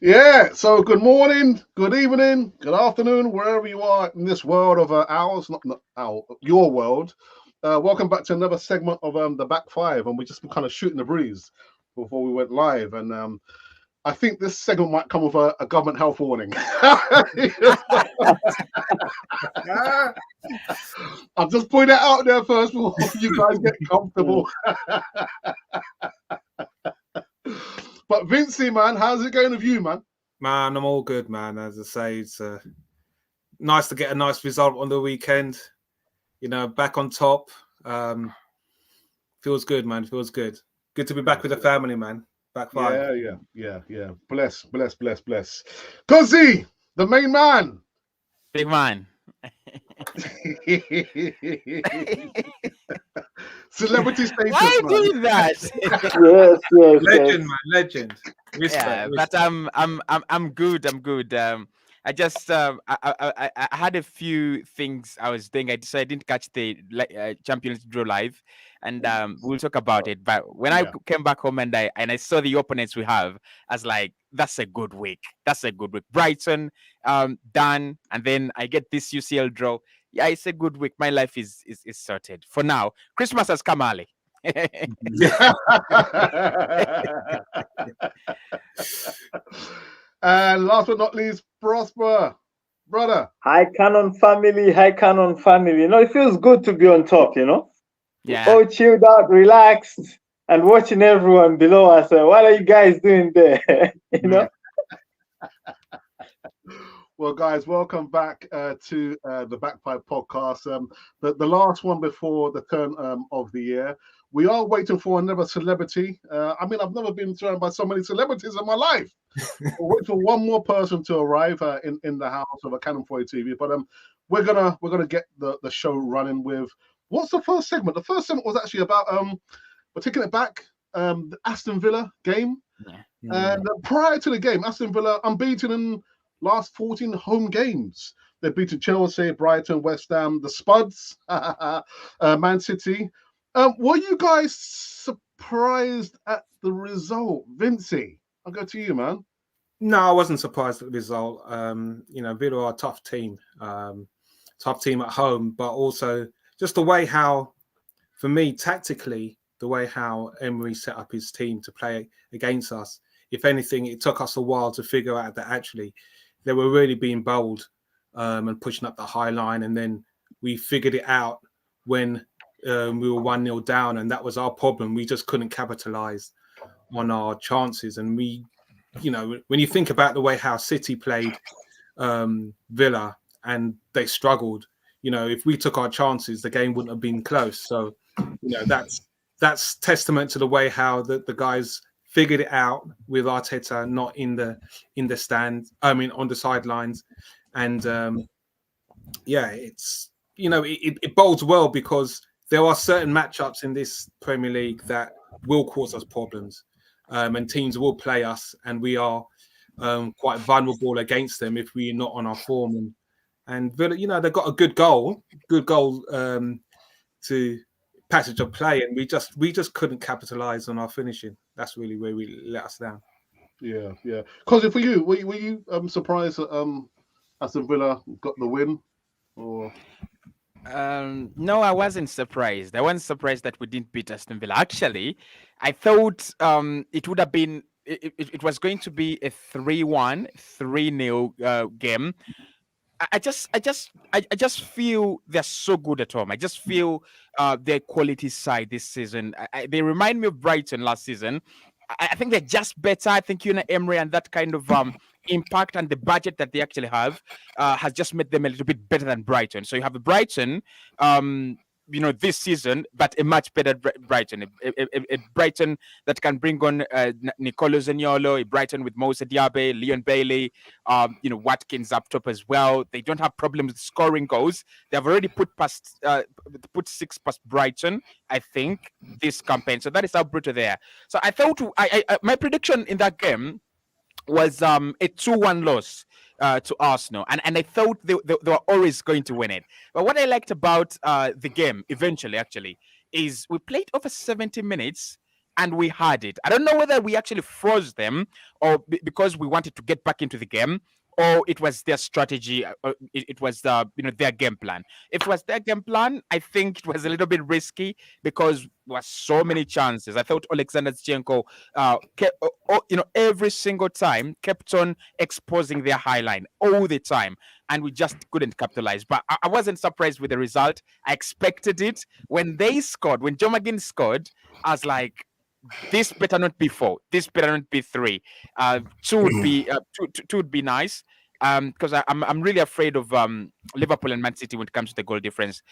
Yeah, so good morning, good evening, good afternoon, wherever you are in this world of ours, not our, your world. Welcome back to another segment of the Back Five, and we just been kind of shooting the breeze before we went live. And I think this segment might come with a government health warning. I'm just putting it out there first before you guys get comfortable. But Vincey, man, how's it going with you, man? Man, I'm all good, man. As I say, it's nice to get a nice result on the weekend. You know, back on top. Feels good, man. Feels good. Good to be back with the family, man. Back five. Yeah. Bless. Guzzy, the main man. Big man. Celebrity status. Why are you man. doing that? Yes. Legend, man. Legend. Respect. Yeah, but I'm good. I'm good. I just I had a few things I was doing. So I didn't catch the Champions Draw live, and we'll talk about it. But when I came back home and I saw the opponents we have, I was like, that's a good week. That's a good week. Brighton, done, and then I get this UCL draw. Yeah, it's a good week. My life is sorted for now. Christmas has come early. And last but not least, Prosper, brother. High Cannon family. You know, it feels good to be on top, you know? Yeah. All chilled out, relaxed, and watching everyone below us. What are you guys doing there? You know? Well, guys, welcome back to the Back Five podcast. The last one before the turn of the year. We are waiting for another celebrity. I mean, I've never been surrounded by so many celebrities in my life. We're waiting for one more person to arrive in the house of a Canon 4 TV. But we're gonna get the show running with what's the first segment? The first segment was actually about we're taking it back, the Aston Villa game. And prior to the game, Aston Villa unbeaten in last 14 home games. They've beaten Chelsea, Brighton, West Ham, the Spuds, Man City. Were you guys surprised at the result? Vincey, I'll go to you, man. No, I wasn't surprised at the result. You know, Villa are a tough team at home, but also just the way how, for me, tactically, the way how Emery set up his team to play against us. If anything, it took us a while to figure out that actually they were really being bold and pushing up the high line. And then we figured it out when we were 1-0 down, and that was our problem. We just couldn't capitalize on our chances. And we, you know, when you think about the way how City played Villa and they struggled, you know, if we took our chances, the game wouldn't have been close. So, you know, that's testament to the way how the guys figured it out with Arteta not in the stand. I mean, on the sidelines, and it's, you know, it bodes well because there are certain matchups in this Premier League that will cause us problems, and teams will play us, and we are quite vulnerable against them if we're not on our form. And Villa, you know, they've got a good goal to passage of play, and we just couldn't capitalize on our finishing. That's really where we let us down. Yeah. Because for you, were you surprised that Aston Villa got the win, or? No, I wasn't surprised. I wasn't surprised that we didn't beat Aston Villa. Actually, I thought it would have been. It was going to be a 3-1, 3-0 game. I just feel they're so good at home. I just feel their quality side this season. They remind me of Brighton last season. I think they're just better. I think Emery and that kind of impact and the budget that they actually have has just made them a little bit better than Brighton. So you have a Brighton, this season, but a much better Brighton. A Brighton that can bring on Nicolo Zaniolo, a Brighton with Moussa Diaby, Leon Bailey, Watkins up top as well. They don't have problems with scoring goals. They have already put 6 past Brighton, I think, this campaign. So that is how brutal they are. So I thought my prediction in that game was a 2-1 loss to Arsenal, and I thought they were always going to win it. But what I liked about the game eventually, actually, is we played over 70 minutes, and we had it. I don't know whether we actually froze them or because we wanted to get back into the game, or it was their strategy, it was their game plan. If it was their game plan, I think it was a little bit risky because there were so many chances. I thought Alexander Zinchenko kept, every single time kept on exposing their high line all the time, and we just couldn't capitalize. But I wasn't surprised with the result. I expected it. When they scored, when Joe McGinn scored, I was like, this better not be 4. This better not be 3. 2 would be two would be nice. Because I'm really afraid of Liverpool and Man City when it comes to the goal difference.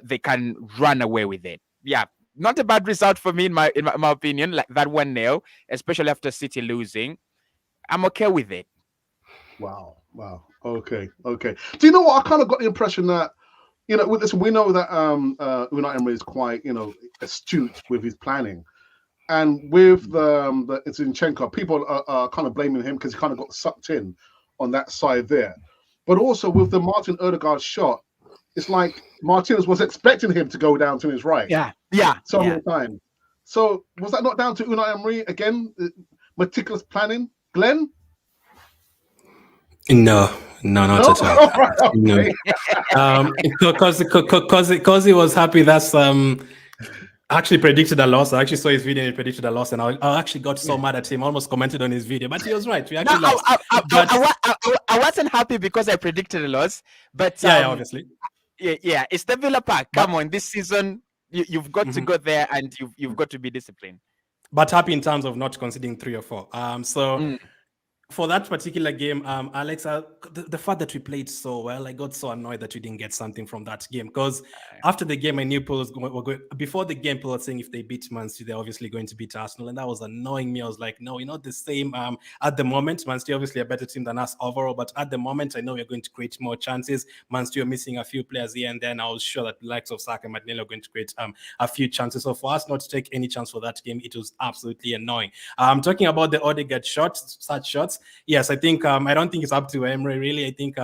They can run away with it. Yeah, not a bad result for me in my opinion. Like that 1-0, especially after City losing. I'm okay with it. Wow. Okay. Do you know what? I kind of got the impression that listen, we know that Unai Emery is quite astute with his planning. And with the Zinchenko, people are kind of blaming him because he kind of got sucked in on that side there. But also with the Martin Odegaard shot, it's like Martinez was expecting him to go down to his right. Yeah. So many times. So was that not down to Unai Emery again? Meticulous planning, Glenn? No, not at all. Right, okay. No, because he was happy. That's actually predicted a loss. I actually saw his video and he predicted a loss, and I actually got so mad at him. Almost commented on his video, but he was right. We actually lost. I wasn't happy because I predicted a loss, but obviously. Yeah, it's the Villa Park. Come on, this season you've got to go there and you've got to be disciplined. But happy in terms of not conceding 3 or 4. For that particular game, Alex, the fact that we played so well, I got so annoyed that we didn't get something from that game. Because after the game, I knew Paul was going. Before the game, Paul was saying if they beat Man City, they're obviously going to beat Arsenal, and that was annoying me. I was like, no, you're not the same. At the moment, Man City obviously a better team than us overall, but at the moment, I know we're going to create more chances. Man City are missing a few players here and then. I was sure that the likes of Saka and Martinelli are going to create a few chances. So for us not to take any chance for that game, it was absolutely annoying. Talking about the Odegaard shots, such shots. Yes, I think I don't think it's up to Emery really. I think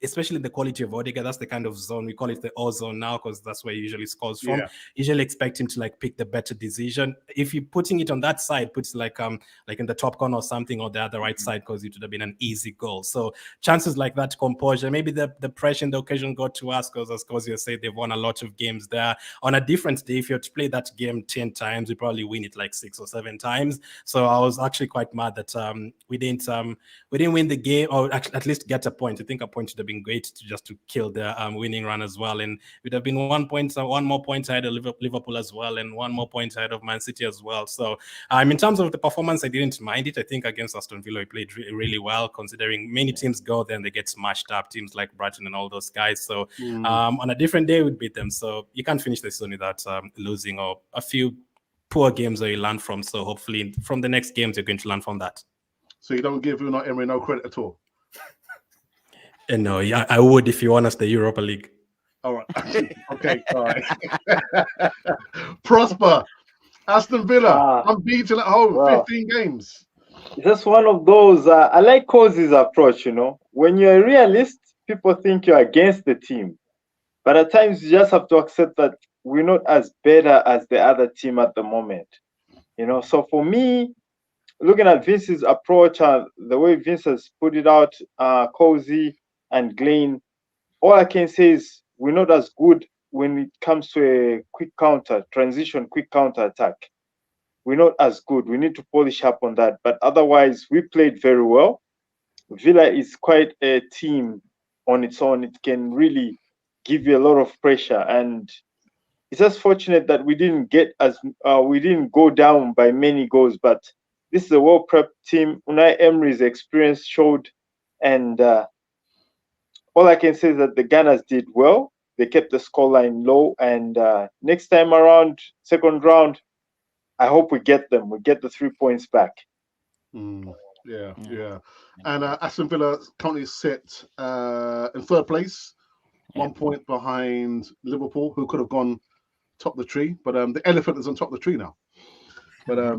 especially the quality of Odegaard, that's the kind of zone we call it, the O zone now, because that's where he usually scores from. Usually expect him to like pick the better decision. If you're putting it on that side, puts like in the top corner or something, or the other right side, because it would have been an easy goal. So chances like that, composure, maybe the pressure in the occasion got to us, because as Kozio said, they've won a lot of games there. On a different day, if you had to play that game 10 times, we probably win it like 6 or 7 times. So I was actually quite mad that we didn't win the game, or at least get a point. I think a point would have been great to kill the winning run as well, and it would have been 1 more point ahead of Liverpool as well, and 1 more point ahead of Man City as well. So in terms of the performance, I didn't mind it. I think against Aston Villa, we played really well, considering many teams go there and they get smashed up, teams like Brighton and all those guys. So on a different day, we'd beat them. So you can't finish the season without losing, or a few poor games that you learn from. So hopefully from the next games, you're going to learn from that. So you don't give Unai Emery no credit at all? No, I would if you want us the Europa League. All right. Okay, all right. Prosper, Aston Villa, unbeaten at home, 15 games. Just one of those. I like Cozy's approach, When you're a realist, people think you're against the team. But at times, you just have to accept that we're not as better as the other team at the moment. So for me, looking at Vince's approach and the way Vince has put it out, Cozy and Glenn, all I can say is we're not as good when it comes to a quick counter attack. We're not as good. We need to polish up on that. But otherwise, we played very well. Villa is quite a team on its own. It can really give you a lot of pressure. And it's just fortunate that we didn't go down by many goals. But this is a well-prepped team. Unai Emery's experience showed, and all I can say is that the Gunners did well. They kept the scoreline low, and next time around, second round, I hope we get them. We get the 3 points back. Yeah. And Aston Villa currently sit in third place, 1 point behind Liverpool, who could have gone top the tree, but the elephant is on top of the tree now. But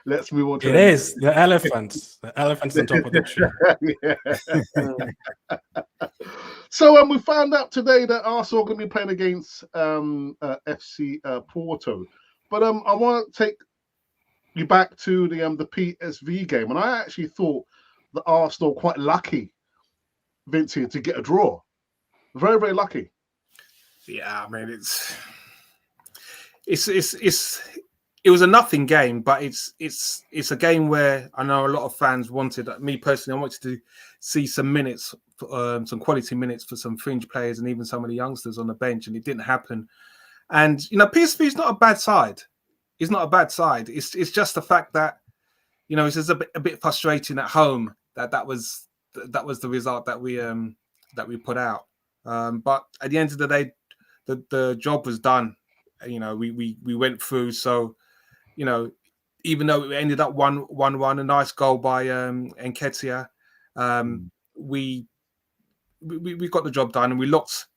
let's move on to it. Is the elephants. The elephants on top of the tree. So we found out today that Arsenal are going to be playing against FC Porto. But I want to take you back to the PSV game, and I actually thought that Arsenal quite lucky, Vincent, to get a draw. Very, very lucky. Yeah, I mean it was a nothing game, but it's a game where I know a lot of fans wanted. Me personally, I wanted to see some minutes, some quality minutes for some fringe players and even some of the youngsters on the bench, and it didn't happen. And PSV is not a bad side. It's not a bad side. It's just the fact that it's just a bit frustrating at home that was the result that we put out. But at the end of the day, the job was done. We went through. So, even though it ended up 1-1, a nice goal by Nketiah, we got the job done, and we looked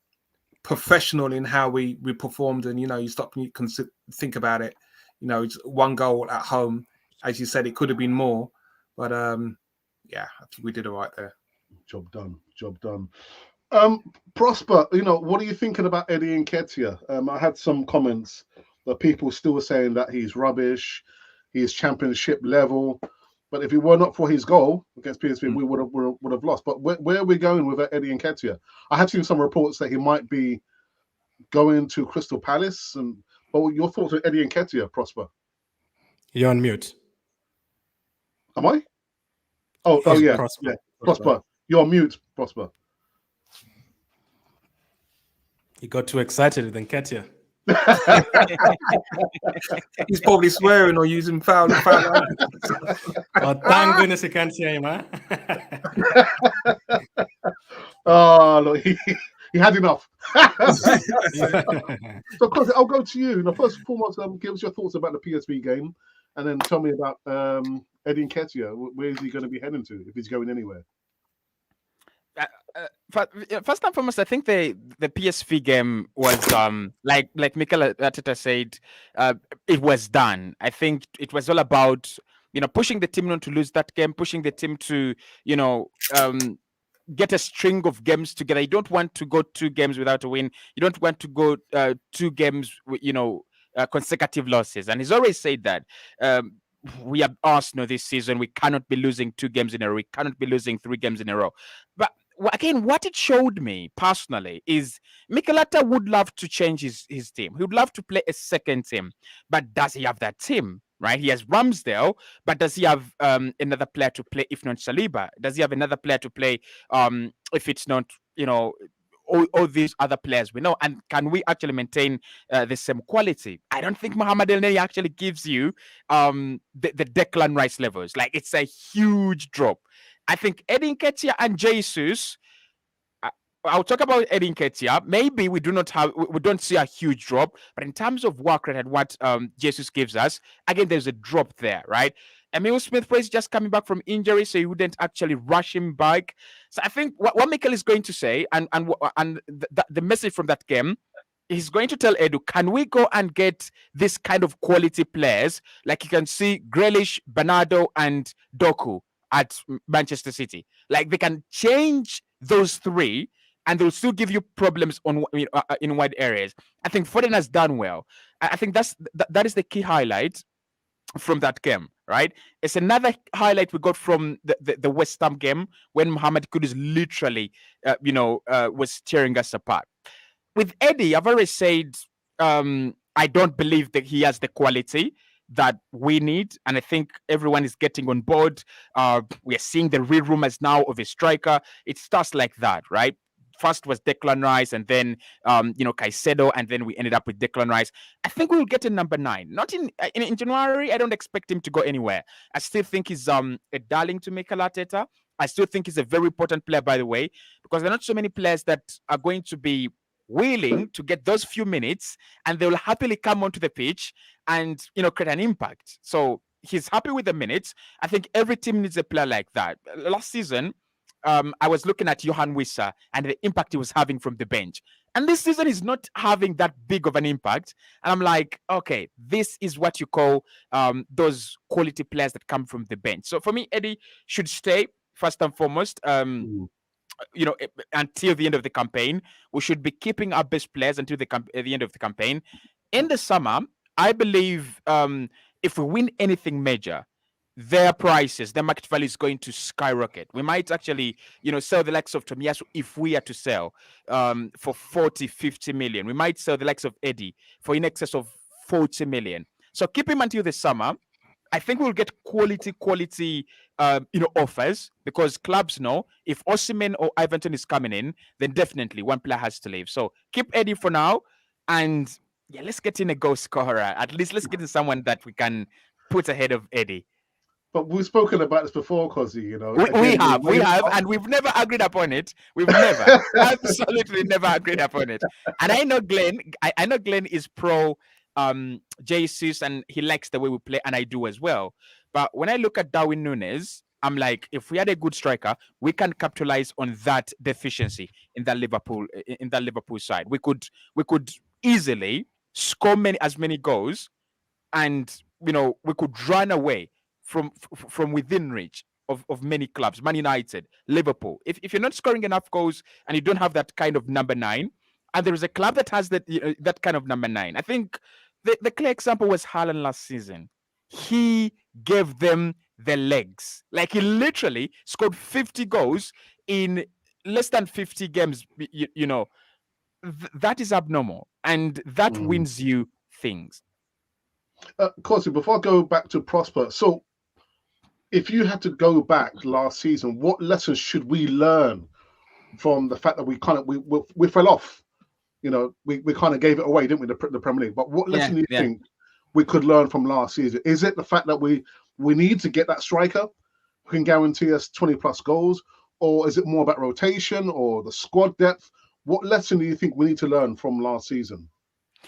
professional in how we performed. And you stop and you can think about it. It's one goal at home. As you said, it could have been more, but yeah, I think we did all right there. Job done. Prosper, what are you thinking about Eddie Nketiah? I had some comments that people still were saying that he's rubbish, he's championship level, but if it were not for his goal against PSV, we would have lost. But where are we going with Eddie Nketiah? I have seen some reports that he might be going to Crystal Palace. But your thoughts on Eddie Nketiah, Prosper? You're on mute. Am I? Oh yeah. Prosper. Yeah. Prosper, you're on mute, Prosper. He got too excited with Nketiah. He's probably swearing or using foul language. Oh, thank goodness you can't hear him, huh? Oh, look, he had enough. So, Cosy, I'll go to you. First and foremost, give us your thoughts about the PSV game, and then tell me about Eddie Nketiah. Where is he going to be heading to, if he's going anywhere? First and foremost, I think the PSV game was like Mikel Arteta said, it was done. I think it was all about pushing the team not to lose that game, pushing the team to get a string of games together. You don't want to go 2 games without a win. You don't want to go 2 games with consecutive losses. And he's always said that. We are Arsenal this season. We cannot be losing 2 games in a row. We cannot be losing 3 games in a row. But again, what it showed me personally is Mikel Arteta would love to change his team. He would love to play a second team. But does he have that team? Right? He has Ramsdale, but does he have another player to play if not Saliba? Does he have another player to play if it's not, all these other players we know? And can we actually maintain the same quality? I don't think Mohamed Elneny actually gives you the Declan Rice levels. Like, it's a huge drop. I think Eddie Nketiah and Jesus, I'll talk about Eddie Nketiah. Maybe we don't see a huge drop, but in terms of work rate and what Jesus gives us, again, there's a drop there, right? Emile Smith-Rowe is just coming back from injury, so you wouldn't actually rush him back. So I think what Mikel is going to say, and the message from that game, he's going to tell Edu, can we go and get this kind of quality players? Like, you can see Grealish, Bernardo, and Doku at Manchester City. Like, they can change those 3, and they'll still give you problems in wide areas. I think Fodder has done well. I think that is the key highlight from that game, right? It's another highlight we got from the West Ham game when Mohamed Kudus literally, was tearing us apart. With Eddie, I've already said I don't believe that he has the quality that we need, and I think everyone is getting on board. We are seeing the real rumors now of a striker. It starts like that, right? First was Declan Rice, and then Caicedo, and then we ended up with Declan Rice. I think we'll get a number 9. Not in January. I don't expect him to go anywhere. I still think he's a darling to Mikel Arteta. I still think he's a very important player, by the way, because there are not so many players that are going to be willing to get those few minutes, and they will happily come onto the pitch and create an impact. So he's happy with the minutes. I think every team needs a player like that. Last season, I was looking at Johan Wissa and the impact he was having from the bench. And this season is not having that big of an impact. And I'm like, okay, this is what you call those quality players that come from the bench. So for me, Eddie should stay first and foremost. Until the end of the campaign. We should be keeping our best players until the end of the campaign. In the summer, I believe if we win anything major, their prices, their market value is going to skyrocket. We might actually, sell the likes of Tomiyasu if we are to sell for 40, 50 million. We might sell the likes of Eddie for in excess of 40 million. So keep him until the summer. I think we'll get quality offers, because clubs know if Osimhen or Ivanton is coming in, then definitely one player has to leave. So keep Eddie for now, and yeah, let's get in a goal scorer. At least let's get in someone that we can put ahead of Eddie. But we've spoken about this before, Kozzy, We have, and we've never agreed upon it. We've never, absolutely never agreed upon it. And I know Glenn. I know Glenn is pro Jesus, and he likes the way we play, and I do as well. But when I look at Darwin Núñez, I'm like, if we had a good striker, we can capitalize on that deficiency in that Liverpool side. We could easily score as many goals, and we could run away from within reach of many clubs, Man United, Liverpool. If you're not scoring enough goals and you don't have that kind of number 9, and there is a club that has that kind of number 9, I think the clear example was Haaland last season. He gave them the legs. Like, he literally scored 50 goals in less than 50 games. That is abnormal, and that wins you things. Kozzy, before I go back to Prosper, so if you had to go back last season, what lessons should we learn from the fact that we fell off? We kind of gave it away, didn't we, the Premier League? But what lesson do you think we could learn from last season? Is it the fact that we need to get that striker who can guarantee us 20 plus goals, or is it more about rotation or the squad depth? What lesson do you think we need to learn from last season?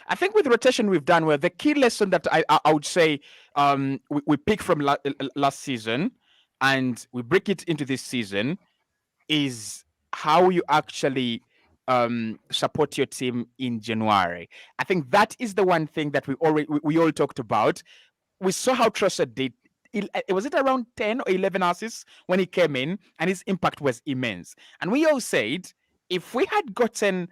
I think with rotation we've done well. The key lesson that I would say we pick from last season and we break it into this season is how you actually support your team in January. I think that is the one thing that we all talked about. We saw how Trossard did. Was it around 10 or 11 assists when he came in, and his impact was immense. And we all said, if we had gotten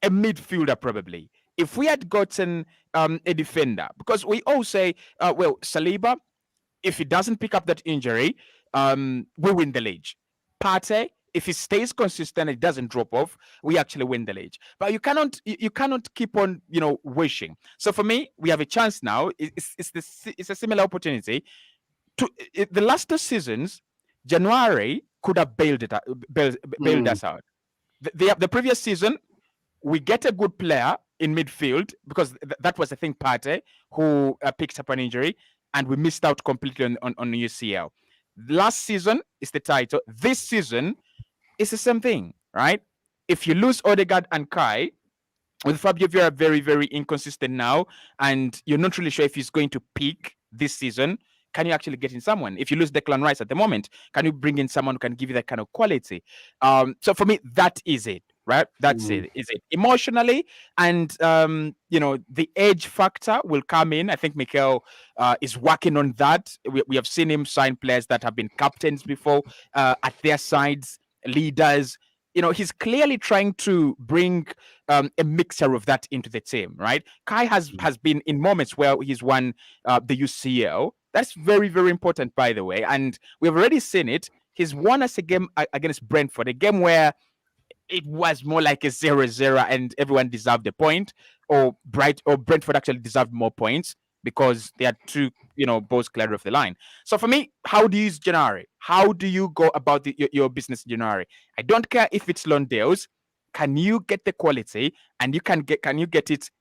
a midfielder, probably, if we had gotten a defender, because we all say, Saliba, if he doesn't pick up that injury, we win the league. Partey, if he stays consistent, it doesn't drop off, we actually win the league. But you cannot keep on, wishing. So for me, we have a chance now. It's a similar opportunity. The last 2 seasons, January could have bailed us out. The previous season, we get a good player in midfield, because that was, I think, Partey, who picked up an injury, and we missed out completely on UCL. Last season is the title. This season is the same thing, right? If you lose Odegaard and Kai, with Fabio Vieira very, very inconsistent now, and you're not really sure if he's going to peak this season, can you actually get in someone? If you lose Declan Rice at the moment, can you bring in someone who can give you that kind of quality? So for me, that is it, right? That's it. Is it emotionally, and the age factor will come in. I think Mikel is working on that. We have seen him sign players that have been captains before at their sides, leaders. He's clearly trying to bring a mixture of that into the team, right? Kai has been in moments where he's won the UCL. That's very, very important, by the way. And we've already seen it. He's won us a game against Brentford, a game where it was more like a 0-0 and everyone deserved a point, or Brentford actually deserved more points because they had 2, balls clear of the line. So for me, how do you use January? How do you go about your business in January? I don't care if it's loan deals. Can you get the quality, and can you get it,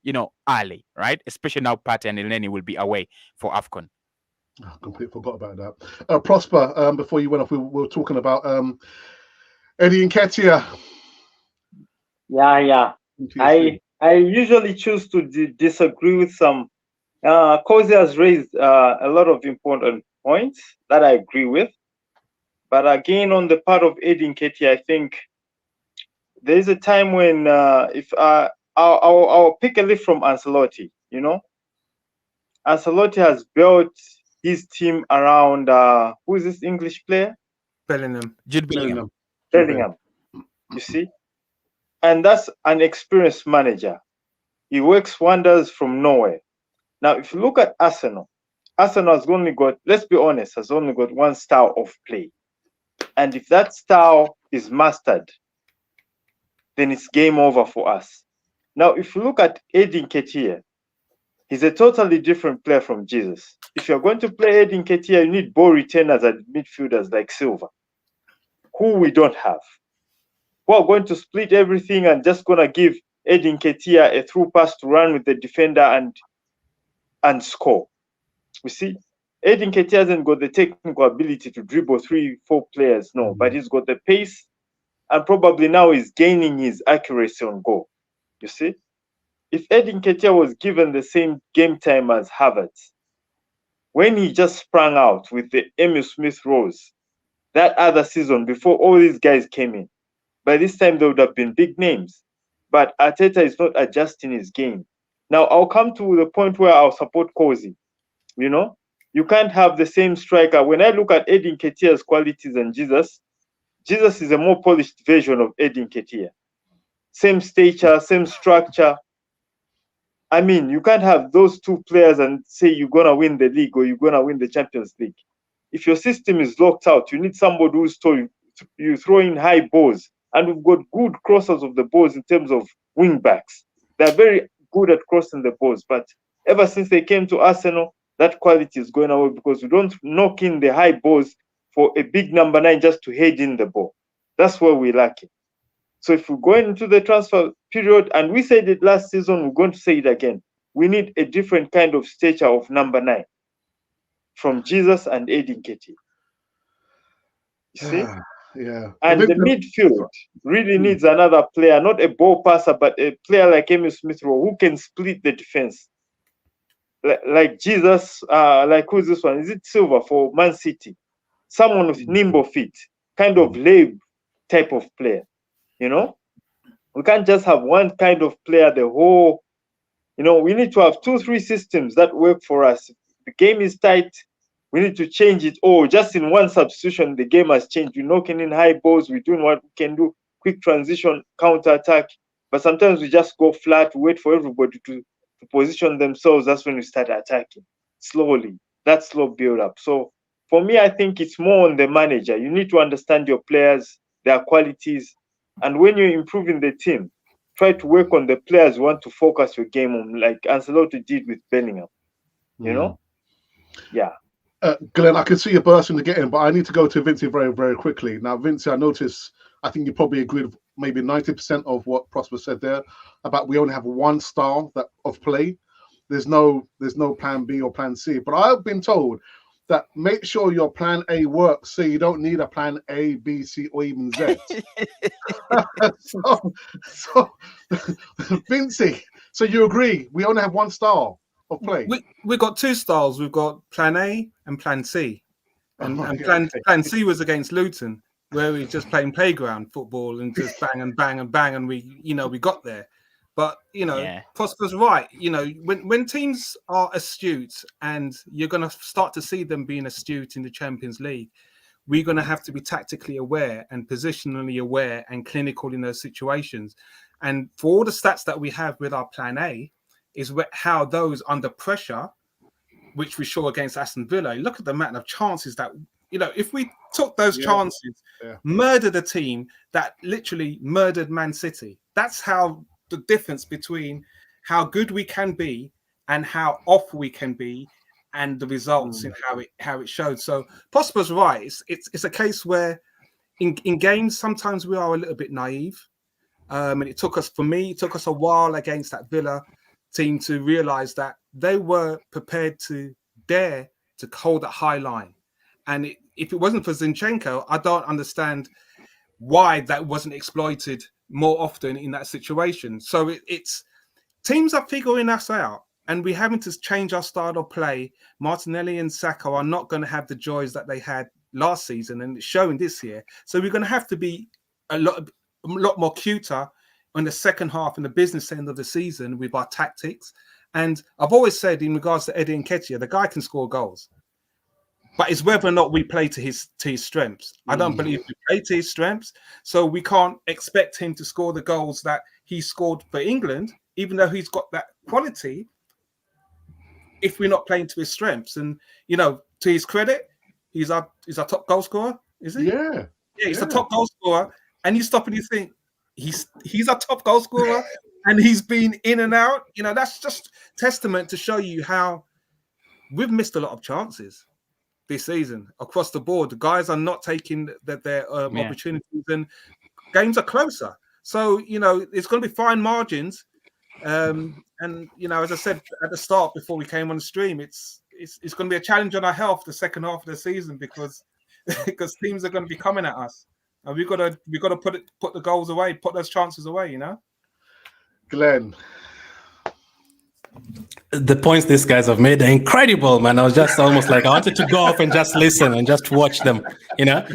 early, right? Especially now Partey and Elneny will be away for AFCON. I completely forgot about that. Prosper, before you went off, we were talking about Eddie Nketiah. Yeah. I usually choose to disagree with some. Kozzy has raised a lot of important points that I agree with. But again, on the part of Eddie Nketiah, I think there is a time when I'll pick a leaf from Ancelotti. Ancelotti has built his team around who is this English player? Bellingham. Jude Bellingham. You see? And that's an experienced manager. He works wonders from nowhere. Now, if you look at Arsenal has only got, let's be honest, has only got one style of play. And if that style is mastered, then it's game over for us. Now, if you look at Edin Nketiah, he's a totally different player from Jesus. If you're going to play Edin Nketiah, you need ball retainers and midfielders like Silva, who we don't have, who are going to split everything and just going to give Edin Nketiah a through pass to run with the defender and score. You see, Edin Nketiah hasn't got the technical ability to dribble 3-4 players, no, but he's got the pace, and probably now he's gaining his accuracy on goal. You see, if Edin Nketiah was given the same game time as HAVERTZ, when he just sprang out with the Emil Smith Rose that other season before all these guys came in, by this time there would have been big names. But Arteta is not adjusting his game. Now, I'll come to the point where I'll support Cozy. You know, you can't have the same striker. When I look at Edin Nketiah's qualities and Jesus is a more polished version of Edin Nketiah. Same stature, same structure. I mean, you can't have those two players and say you're going to win the league or you're going to win the Champions League. If your system is locked out, you need somebody who's told you throw in high balls. And we've got good crossers of the balls in terms of wing backs. They're very good at crossing the balls. But ever since they came to Arsenal, that quality is going away because we don't knock in the high balls for a big number 9 just to head in the ball. That's where we're lacking. So if we're going into the transfer period, and we said it last season, we're going to say it again, we need a different kind of stature of number 9 from Jesus and Edin Nketiah. You see? Yeah. And the midfield really needs another player, not a ball passer, but a player like Emil Smith Rowe who can split the defense. Like Jesus, like who's this one? Is it Silva for Man City? Someone with nimble feet, kind of lay type of player. You know, we can't just have one kind of player the whole. You know, we need to have 2-3 systems that work for us. The game is tight. We need to change it. Oh, just in one substitution, the game has changed. We're knocking in high balls. We're doing what we can do. Quick transition, counter attack. But sometimes we just go flat, wait for everybody to position themselves. That's when we start attacking slowly. That slow build up. So for me, I think it's more on the manager. You need to understand your players, their qualities. And when you're improving the team, try to work on the players you want to focus your game on, like Ancelotti did with Bellingham. You know? Yeah. Glenn, I can see you bursting to get in, but I need to go to Vinci very, very quickly. Now, Vinci, I noticed, I think you probably agreed with maybe 90% of what Prosper said there about we only have one style of play. There's no plan B or plan C. But I've been told that make sure your plan A works so you don't need a plan A, B, C, or even Z. so Vinci, so you agree we only have one style of play? We've got 2 styles. We've got plan A and plan C. And plan C was against Luton, where we just playing playground football and just bang and bang and bang, and we got there. But Prosper's right. When teams are astute, and you're going to start to see them being astute in the Champions League, we're going to have to be tactically aware and positionally aware and clinical in those situations. And for all the stats that we have with our plan A, is how those under pressure, which we saw against Aston Villa, look at the amount of chances that, if we took those chances, murdered a team that literally murdered Man City. That's how the difference between how good we can be and how off we can be, and the results in how it showed. So Prosper's right. It's a case where in games sometimes we are a little bit naive, and it took us a while against that Villa team to realize that they were prepared to dare to hold that high line. And if it wasn't for Zinchenko, I don't understand why that wasn't exploited more often in that situation. So it's teams are figuring us out, and we're having to change our style of play. Martinelli and Saka are not going to have the joys that they had last season, and it's showing this year. So we're going to have to be a lot more cuter in the second half and the business end of the season with our tactics. And I've always said in regards to Edin Nketiah, the guy can score goals, but it's whether or not we play to his strengths. I don't believe we play to his strengths, so we can't expect him to score the goals that he scored for England, even though he's got that quality. if we're not playing to his strengths. And you know, to his credit, he's our top goal scorer, is he? Yeah, he's the top goal scorer. And you stop and you think he's our top goal scorer, and he's been in and out. You know, that's just testament to show you how we've missed a lot of chances this season across the board. The guys are not taking their opportunities, and games are closer. So, you know, it's going to be fine margins. And, you know, as I said at the start before we came on the stream, it's going to be a challenge on our health the second half of the season because teams are going to be coming at us. And we've got to put the goals away, put those chances away, you know? Glenn. The points these guys have made are incredible, man. I was just almost like I wanted to go off and just listen and just watch them, you know.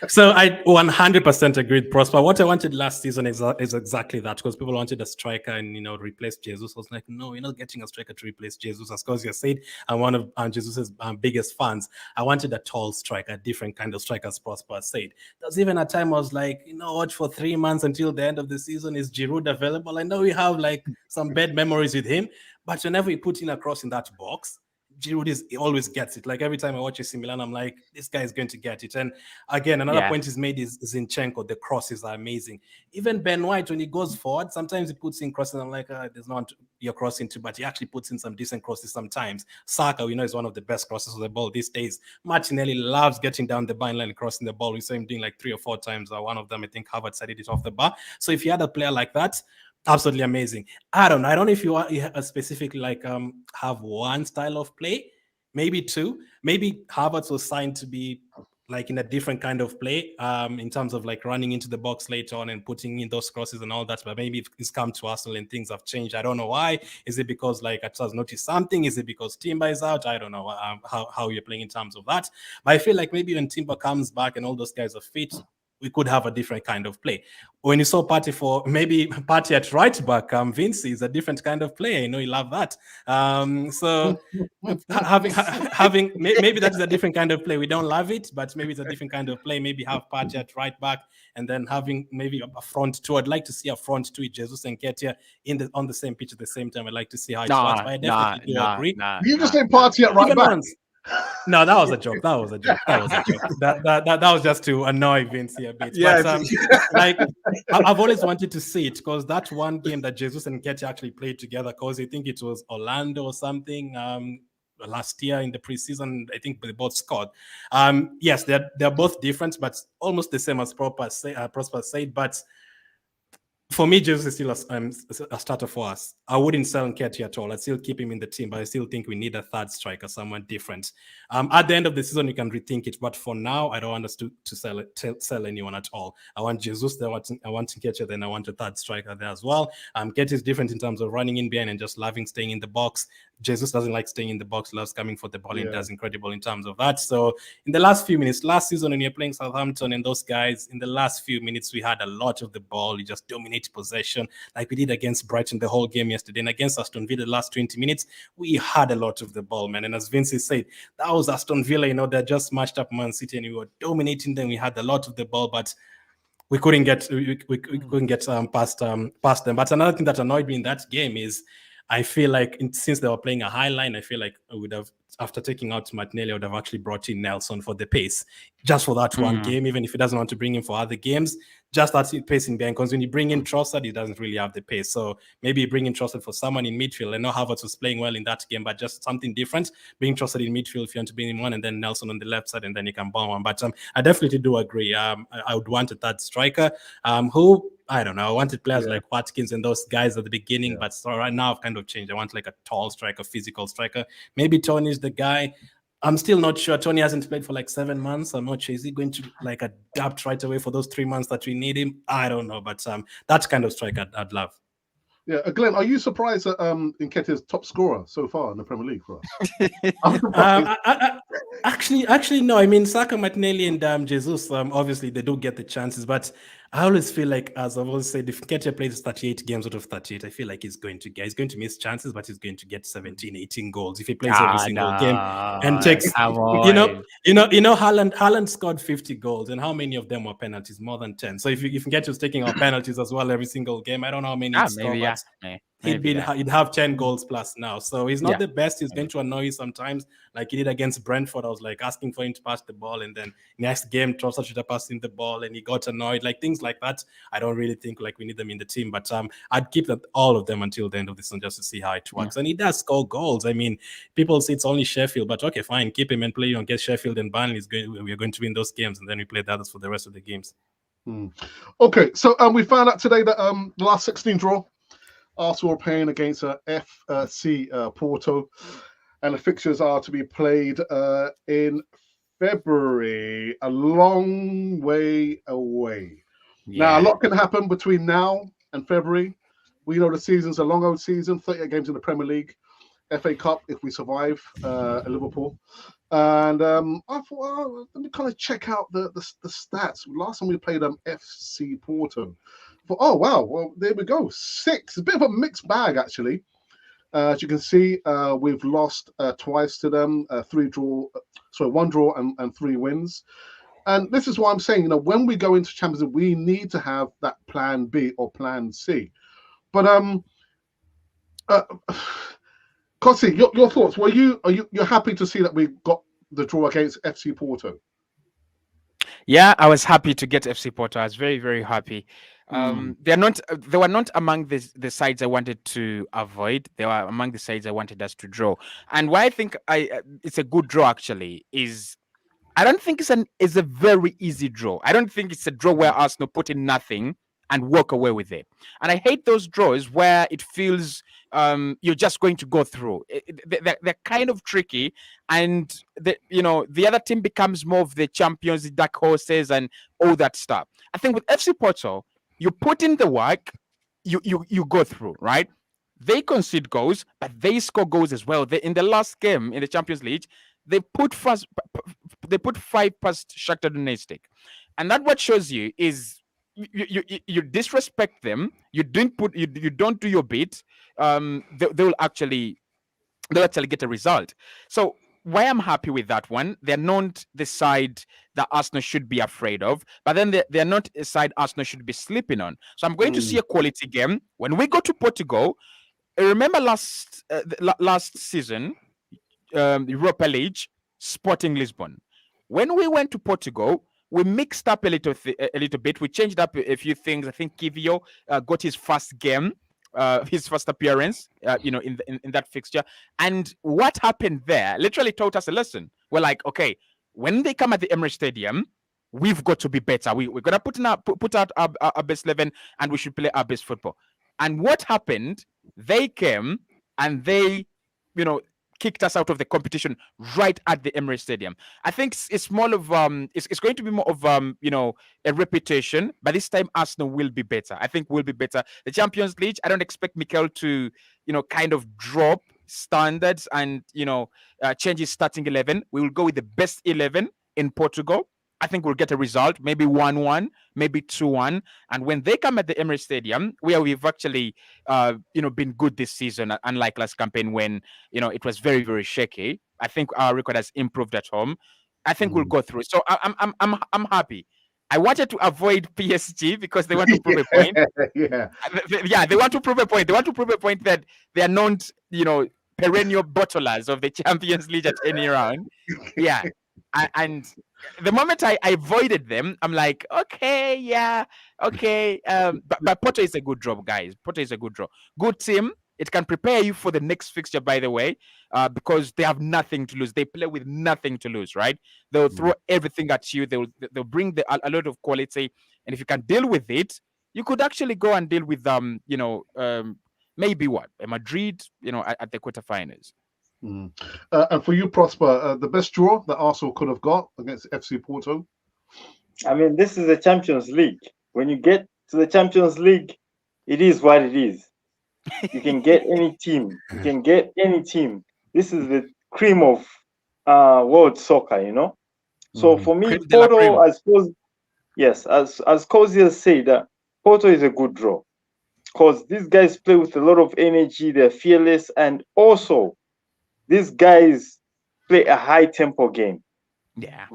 So I 100% agreed, Prosper. What I wanted last season is exactly that, because people wanted a striker and, you know, replace Jesus. I was like, no, you're not getting a striker to replace Jesus. As Kozia said, I'm one of Jesus's biggest fans. I wanted a tall striker, a different kind of striker, as Prosper said. There's even a time I was like, you know what, for 3 months until the end of the season, is Giroud available? I know we have like some bad memories with him, but whenever you put in a cross in that box, Giroud he always gets it. Like every time I watch AC Milan, I'm like, this guy is going to get it. And again, another point is made is Zinchenko. The crosses are amazing. Even Ben White, when he goes forward, sometimes he puts in crosses. I'm like, there's not you're crossing to, but he actually puts in some decent crosses sometimes. Saka, we know, is one of the best crosses of the ball these days. Martinelli loves getting down the byline and crossing the ball. We saw him doing like 3 or 4 times. One of them, I think, HAVERTZ did it off the bar. So if you had a player like that, absolutely amazing. I don't know if you specifically like have one style of play, maybe 2. Maybe HAVERTZ was signed to be like in a different kind of play in terms of like running into the box later on and putting in those crosses and all that. But maybe it's come to Arsenal and things have changed. I don't know why. Is it because like Atsa's noticed something? Is it because Timber is out? I don't know how you're playing in terms of that. But I feel like maybe when Timber comes back and all those guys are fit, we could have a different kind of play. When you saw Partey at right back, Vince is a different kind of play. I know you love that. So having maybe that is a different kind of play. We don't love it, but maybe it's a different kind of play. Maybe have Partey at right back and then having maybe a front 2. I'd like to see a front 2 with Jesus and Ketia on the same pitch at the same time. I'd like to see how it works. But I definitely do agree. You just say Partey at right back. No, that was a joke. That was a joke. That was just to annoy Vince a bit. Yeah, but, like I've always wanted to see it because that one game that Jesus and Ketia actually played together, because I think it was Orlando or something last year in the preseason. I think they both scored. Yes, they're both different, but almost the same as Prosper said. But for me, Jesus is still a starter for us. I wouldn't sell Nketiah at all. I'd still keep him in the team, but I still think we need a third striker, someone different. At the end of the season, you can rethink it. But for now, I don't want us to sell anyone at all. I want Jesus, I want Nketiah, then I want a third striker there as well. Nketiah is different in terms of running in behind and just loving staying in the box. Jesus doesn't like staying in the box, loves coming for the ball, and does incredible in terms of that. So in the last few minutes, last season when you're playing Southampton and those guys, in the last few minutes, we had a lot of the ball. We just dominated possession like we did against Brighton the whole game yesterday. And against Aston Villa the last 20 minutes, we had a lot of the ball, man. And as Vince said, that was Aston Villa, they just matched up Man City and we were dominating them. We had a lot of the ball, but we couldn't get past them. But another thing that annoyed me in that game is I feel like since they were playing a high line, I feel like I would have, after taking out Martinelli, I would have actually brought in Nelson for the pace, just for that one game, even if he doesn't want to bring him for other games, just that pace in behind. Because when you bring in Trossard, he doesn't really have the pace. So maybe bring in Trossard for someone in midfield. I know HAVERTZ was playing well in that game, but just something different. Bring Trossard in midfield if you want to bring him on, and then Nelson on the left side, and then you can bomb one. But I definitely do agree. I would want a third striker who, I don't know, I wanted players like Watkins and those guys at the beginning, but so right now I've kind of changed. I want like a tall striker, physical striker. Maybe Tony's the guy. I'm still not sure. Tony hasn't played for like 7 months. I'm not sure. Is he going to like adapt right away for those 3 months that we need him? I don't know, but that's kind of striker I'd love. Yeah, Glenn, are you surprised that Nketiah's top scorer so far in the Premier League for us? Actually, no. I mean, Saka, Martinelli, and Jesus, obviously they do get the chances, but I always feel like, as I've always said, if Nketiah plays 38 games out of 38, I feel like he's going to miss chances, but he's going to get 17, 18 goals if he plays every single game and takes. Haaland scored 50 goals, and how many of them were penalties? More than 10. So if Nketiah was taking our penalties as well every single game, I don't know how many. he'd have 10 goals plus now. So he's not the best. He's Yeah. going to annoy you sometimes, like he did against Brentford. I was like asking for him to pass the ball, and then next game Trossard should have passed him the ball, and he got annoyed. Like things like that. I don't really think like we need them in the team, but I'd keep all of them until the end of the season just to see how it works. And he does score goals. I mean, people say it's only Sheffield, but okay, fine, keep him and play on get Sheffield and Burnley. We're going to win those games, and then we play the others for the rest of the games. Okay, so we found out today that the last 16 draw, Arsenal are playing against FC Porto, and the fixtures are to be played in February, a long way away. Now, a lot can happen between now and February. We know the season's a long old season, 38 games in the Premier League, FA Cup if we survive at Liverpool. And I thought, well, let me kind of check out the stats. Last time we played FC Porto. I thought, oh, wow, well, there we go. 6. A bit of a mixed bag, actually. As you can see, we've lost twice to them, 1 draw and 3 wins. And this is why I'm saying, when we go into Champions League, we need to have that plan B or plan C. But Kossi, your thoughts? You're happy to see that we got the draw against FC Porto? Yeah, I was happy to get FC Porto. I was very, very happy. They were not among the sides I wanted to avoid. They were among the sides I wanted us to draw. And why I think it's a good draw actually is I don't think it's a very easy draw. I don't think it's a draw where Arsenal put in nothing and walk away with it. And I hate those draws where it feels you're just going to go through. They're kind of tricky, and the other team becomes more of the champions, the dark horses, and all that stuff. I think with FC Porto, you put in the work, you go through, right? They concede goals, but they score goals as well. In the last game in the Champions League, they put 5 past Shakhtar Donetsk, and that what shows you is you disrespect them. You don't do your bit. They'll actually get a result. So why I'm happy with that one, they're not the side that Arsenal should be afraid of, but then they're not a side Arsenal should be sleeping on. So I'm going to see a quality game when we go to Portugal. Remember last season, Europa League, Sporting Lisbon. When we went to Portugal, we mixed up a little bit. We changed up a few things. I think Kivio got his first game, his first appearance, in that fixture. And what happened there literally taught us a lesson. We're like, okay, when they come at the Emirates Stadium, we've got to be better. We're gonna put out our best 11, and we should play our best football. And what happened? They came and they, kicked us out of the competition right at the Emirates Stadium. I think it's more of it's going to be more of a reputation, but this time Arsenal will be better. I think we'll be better. The Champions League, I don't expect Mikel to kind of drop standards and change his starting 11. We will go with the best 11 in Portugal. I think we'll get a result, maybe 1-1, maybe 2-1. And when they come at the Emirates Stadium, where we've actually, been good this season, unlike last campaign when, it was very, very shaky. I think our record has improved at home. I think we'll go through. So I'm happy. I wanted to avoid PSG because they want to prove a point. They want to prove a point. They want to prove a point that they are not, perennial bottlers of the Champions League at any round. Yeah. And the moment I avoided them, I'm like, okay. But Porto is a good draw, guys. Porto is a good draw. Good team. It can prepare you for the next fixture, by the way, because they have nothing to lose. They play with nothing to lose, right? They'll throw everything at you. They'll bring a lot of quality, and if you can deal with it, you could actually go and deal with maybe a Madrid, at the quarterfinals. And for you, Prosper, the best draw that Arsenal could have got against FC Porto? I mean, this is the Champions League. When you get to the Champions League, it is what it is. You can get any team. This is the cream of world soccer, So for me, Porto, I suppose, yes, as Cozy has said, Porto is a good draw because these guys play with a lot of energy. They're fearless, and also these guys play a high tempo game. Yeah.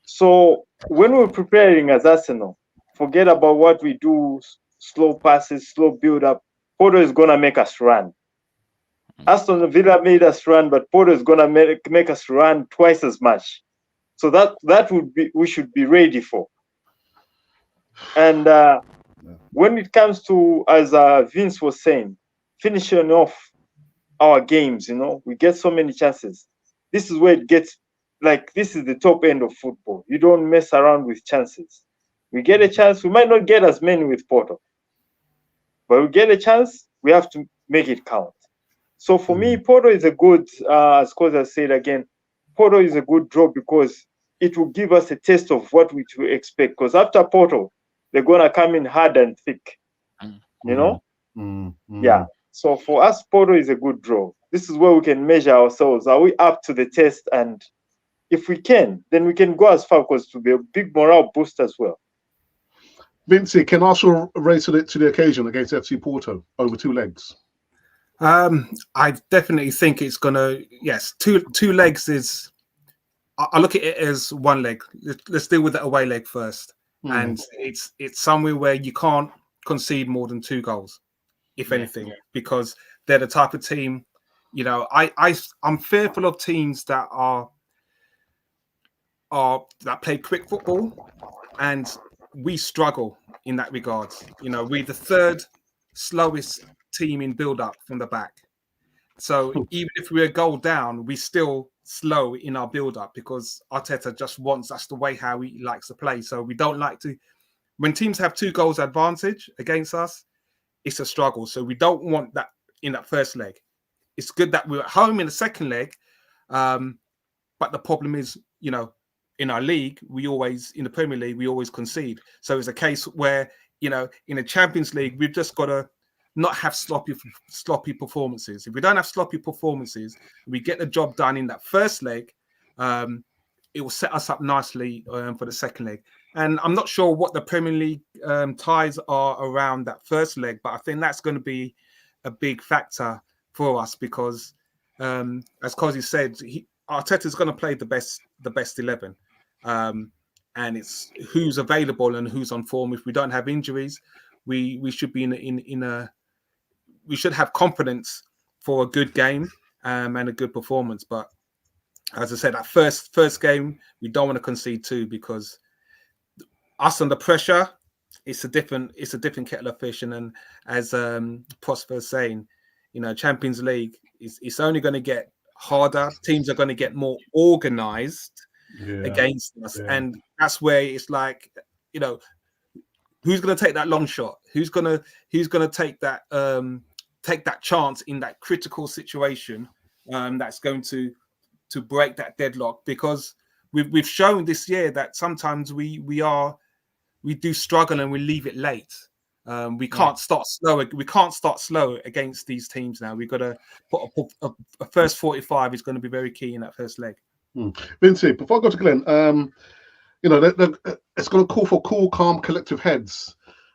So when we're preparing as Arsenal, forget about what we do, slow passes, slow build up. Porto is gonna make us run. Aston Villa made us run, but Porto is gonna make us run twice as much. So that would be we should be ready for. And when it comes to, as Vince was saying, finishing off our games, we get so many chances. This is where it gets like, this is the top end of football. You don't mess around with chances. We get a chance. We might not get as many with Porto, but we get a chance. We have to make it count. So for me, Porto is a good, as Koza said again, Porto is a good draw because it will give us a taste of what we to expect. Because after Porto, they're gonna come in hard and thick, Yeah. So for us, Porto is a good draw. This is where we can measure ourselves. Are we up to the test? And if we can, then we can go as far, because to be a big morale boost as well. Vinci, can Arsenal raise to the occasion against FC Porto over 2 legs? I definitely think it's gonna. Yes, two legs is. I look at it as 1 leg. Let's deal with the away leg first, and it's somewhere where you can't concede more than 2 goals, if anything, because they're the type of team. I'm fearful of teams that that play quick football, and we struggle in that regard. We're the 3rd slowest team in build-up from the back. So even if we're a goal down, we're still slow in our build-up because Arteta just wants that's the way how he likes to play. So we don't like to, when teams have 2 goals advantage against us, it's a struggle. So we don't want that in that first leg. It's good that we're at home in the second leg, but the problem is, in our league, in the Premier League, we always concede. So it's a case where, in the Champions League, we've just got to not have sloppy performances. If we don't have sloppy performances, we get the job done in that first leg, it will set us up nicely for the second leg. And I'm not sure what the Premier League ties are around that first leg, but I think that's going to be a big factor for us because, as Kozi said, Arteta is going to play the best 11. And it's who's available and who's on form. If we don't have injuries, we should be we should have confidence for a good game and a good performance. But as I said, that first game, we don't want to concede 2 because us under pressure, it's a different kettle of fish. And then as Prosper is saying, Champions League it's only going to get harder. Teams are going to get more organized against us, and that's where it's like, who's going to take that long shot? Who's going to take that chance in that critical situation that's going to break that deadlock? Because we've shown this year that sometimes we do struggle and we leave it late. We can't start slow. We can't start slow against these teams now. We've got to put a first 45 is going to be very key in that first leg. Vinci, before I go to Glenn, it's going to call for cool, calm, collective heads.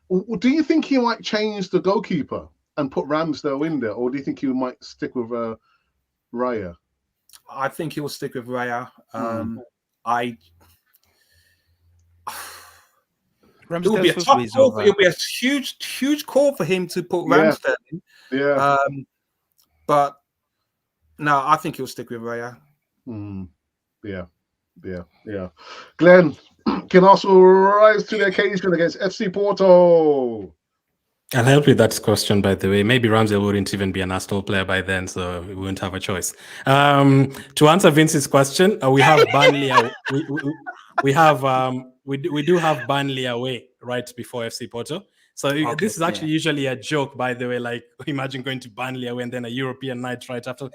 Do you think he might change the goalkeeper and put Ramsdale in there, or do you think he might stick with Raya? I think he'll stick with Raya. It'll be a tough call. It'll be a huge call for him to put Ramsdale in. Yeah. But no, I think he'll stick with Raya. Yeah. Glenn, can also rise to the occasion against FC Porto. I'll help with that question, by the way. Maybe Ramsdale wouldn't even be an Arsenal player by then, so we wouldn't have a choice. To answer Vince's question, we have Burnley. We do have Burnley away right before FC Porto. So this is actually usually a joke, by the way. Like, imagine going to Burnley away and then a European night right after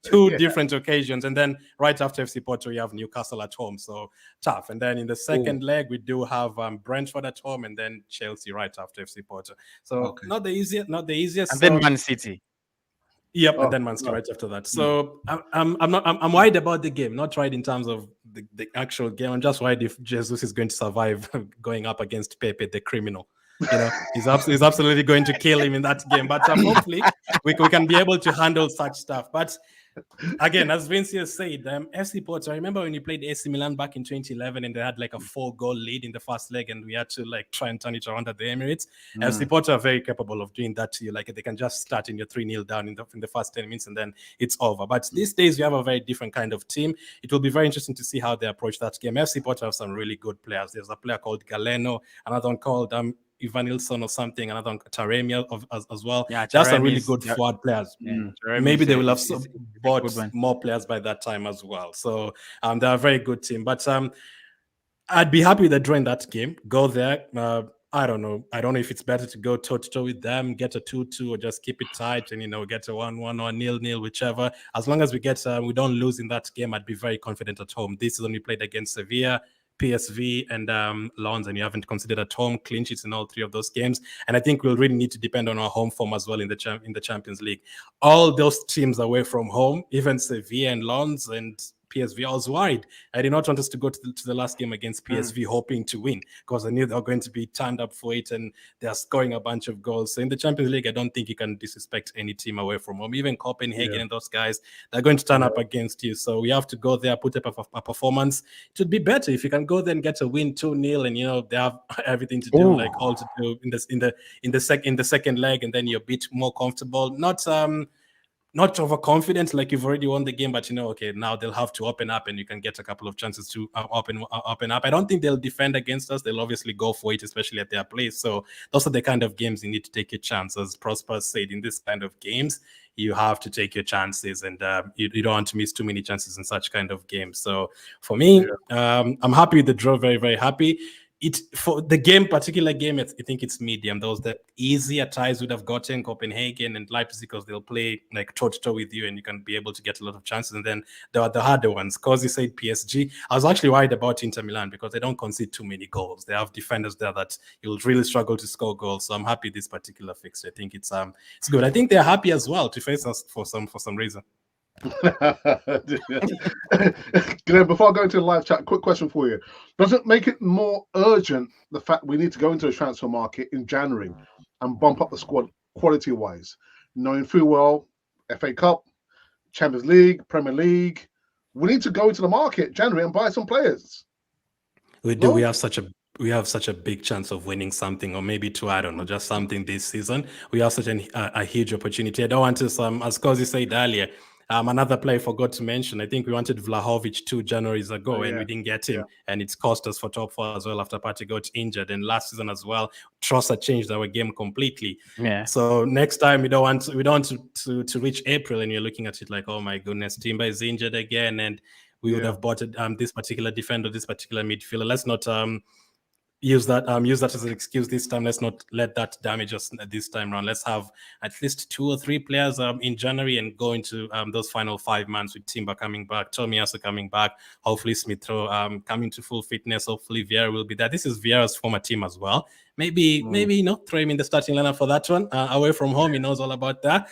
two different occasions, and then right after FC Porto, we have Newcastle at home. So tough. And then in the second leg, we do have Brentford at home, and then Chelsea right after FC Porto. So not the easiest. And then Man City. Yep, and then Man City right after that. So I'm worried about the game, not worried in terms of the actual game. I'm just worried if Jesus is going to survive going up against Pepe, the criminal. He's absolutely going to kill him in that game. But hopefully we can be able to handle such stuff. But Again, as Vince said, FC Porto, I remember when you played AC Milan back in 2011 and they had like a 4-goal lead in the first leg and we had to like try and turn it around at the Emirates. FC Porto are very capable of doing that to you. Like they can just start in your 3-0 down in the first 10 minutes and then it's over. But these days, you have a very different kind of team. It will be very interesting to see how they approach that game. FC Porto have some really good players. There's a player called Galeno, another one called Ivanilson or something, another one, Taremia as well. Yeah, there are some really good forward players. Maybe they will have bought more players by that time as well. So they're a very good team. But I'd be happy with a draw in that game. Go there. I don't know. I don't know if it's better to go toe-to-toe with them, get a 2-2, or just keep it tight and, get a 1-1 or 0-0, whichever. As long as we don't lose in that game, I'd be very confident at home. This is when we played against Sevilla, PSV, and Lons, and you haven't considered at home clean sheets in all three of those games. And I think we'll really need to depend on our home form as well in the Champions League. All those teams away from home, even Sevilla and Lons and PSV, I was worried. I did not want us to go to the last game against PSV hoping to win because I knew they were going to be turned up for it and they're scoring a bunch of goals. So in the Champions League, I don't think you can disrespect any team away from home. Even Copenhagen and those guys, they're going to turn up against you. So we have to go there, put up a performance. It would be better if you can go there and get a win 2-0 and they have everything to do, like all to do in the second leg, and then you're a bit more comfortable. Not overconfident, like you've already won the game, but okay, now they'll have to open up and you can get a couple of chances to open up. I don't think they'll defend against us. They'll obviously go for it, especially at their place. So those are the kind of games you need to take your chances. As Prosper said, in this kind of games, you have to take your chances and you don't want to miss too many chances in such kind of games. So for me, I'm happy with the draw, very, very happy. For the particular game, I think it's medium. Those the easier ties would have gotten Copenhagen and Leipzig because they'll play like toe-to-toe with you and you can be able to get a lot of chances. And then there are the harder ones. Because you said PSG, I was actually worried about Inter Milan because they don't concede too many goals. They have defenders there that you'll really struggle to score goals. So I'm happy this particular fixture. I think it's good. I think they're happy as well to face us for some reason. Glenn, before I go into the live chat, quick question for you. Does it make it more urgent, the fact we need to go into the transfer market in January and bump up the squad quality-wise, knowing full well FA Cup, Champions League, Premier League, we need to go into the market January and buy some players? We do. No? We have such a big chance of winning something, or maybe two, I don't know, just something this season. We have such a huge opportunity. I don't want to, as Kozi said earlier, another player I forgot to mention, I think we wanted Vlahovic 2 Januaries ago and we didn't get him. And it's cost us for top 4 as well after Partey got injured. And last season as well, Trossard changed our game completely. Yeah. So next time we don't want to reach April and you're looking at it like, oh my goodness, Timber is injured again. And we would have bought this particular defender, this particular midfielder. Let's not use that as an excuse this time. Let's not let that damage us this time around. Let's have at least 2 or 3 players in January and go into those final 5 months with Timber coming back, Tomiyasu coming back, hopefully Smith Rowe coming to full fitness. Hopefully Vieira will be there. This is Vieira's former team as well. Maybe throw him in the starting lineup for that one. Away from home, he knows all about that.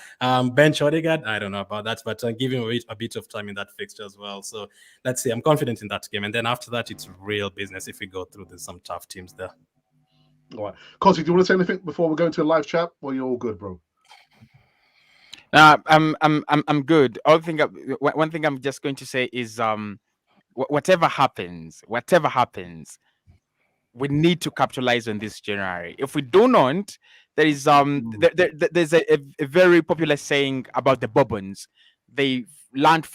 Bench Odegaard, I don't know about that, but give him a bit of time in that fixture as well. So let's see. I'm confident in that game. And then after that, it's real business if we go through. There's some tough teams there. All right. Kosi, do you want to say anything before we go into a live chat? Or you're all good, bro? I'm good. One thing I'm just going to say is whatever happens, we need to capitalize on this January. If we do not, there is there's a very popular saying about the Bourbons. They learned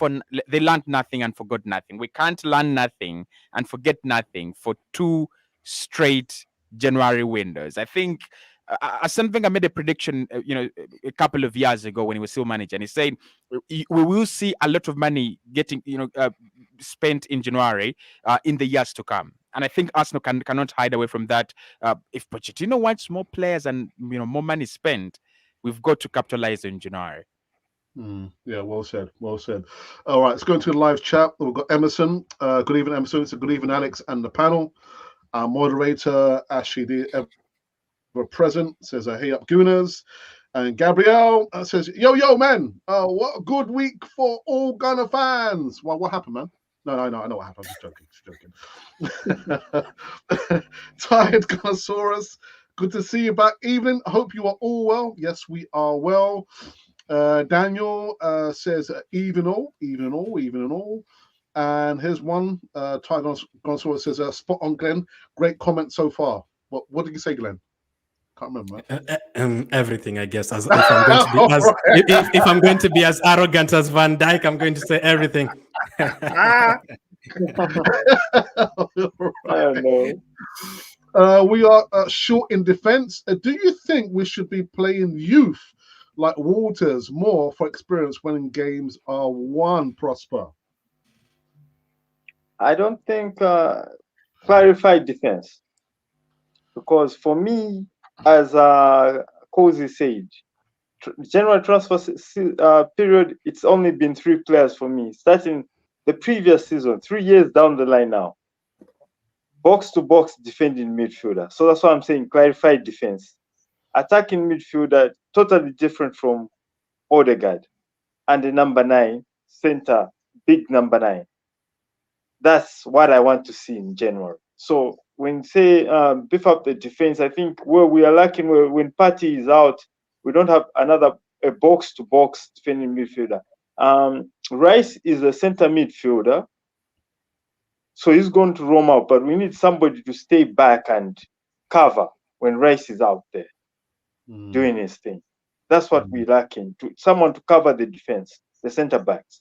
nothing and forgot nothing. We can't learn nothing and forget nothing for 2 straight January windows. I think something I made a prediction, a couple of years ago when he was still manager, and he said we will see a lot of money getting, spent in January in the years to come. And I think Arsenal cannot hide away from that. If Pochettino wants more players and more money spent, we've got to capitalize in January. Yeah, well said. Well said. All right, let's go into the live chat. We've got Emerson. Good evening, Emerson. It's a good evening, Alex, and the panel. Our moderator, Ashley, ever present, says, hey up, Gooners. And Gabrielle says, yo, man, what a good week for all Gunner fans. Well, what happened, man? No, I know what happened. I'm just joking. Tired Gunnosaurus, good to see you back. Evening, hope you are all well. Yes, we are well. Daniel says even all. And here's one. Ty Gonzalez says spot on, Glenn. Great comment so far. What did you say, Glenn? Can't remember. Everything, I guess. As if I'm going to be as if I'm going to be as arrogant as Van Dijk, I'm going to say everything. I don't know. We are short in defence. Do you think we should be playing youth like Walters more for experience when games are won, Prosper? I don't think clarified defense, because for me, as Cozy said, general transfer period, it's only been 3 players for me, starting the previous season, 3 years down the line now. Box to box defending midfielder. So that's why I'm saying clarified defense. Attacking midfielder, totally different from Odegaard. And the number 9, center, big number 9. That's what I want to see in general. So when say beef up the defense, I think where we are lacking, when Partey is out, we don't have a box to box defending midfielder. Rice is a center midfielder, so he's going to roam out, but we need somebody to stay back and cover when Rice is out there doing his thing. That's what we're lacking, someone to cover the defense, the center backs.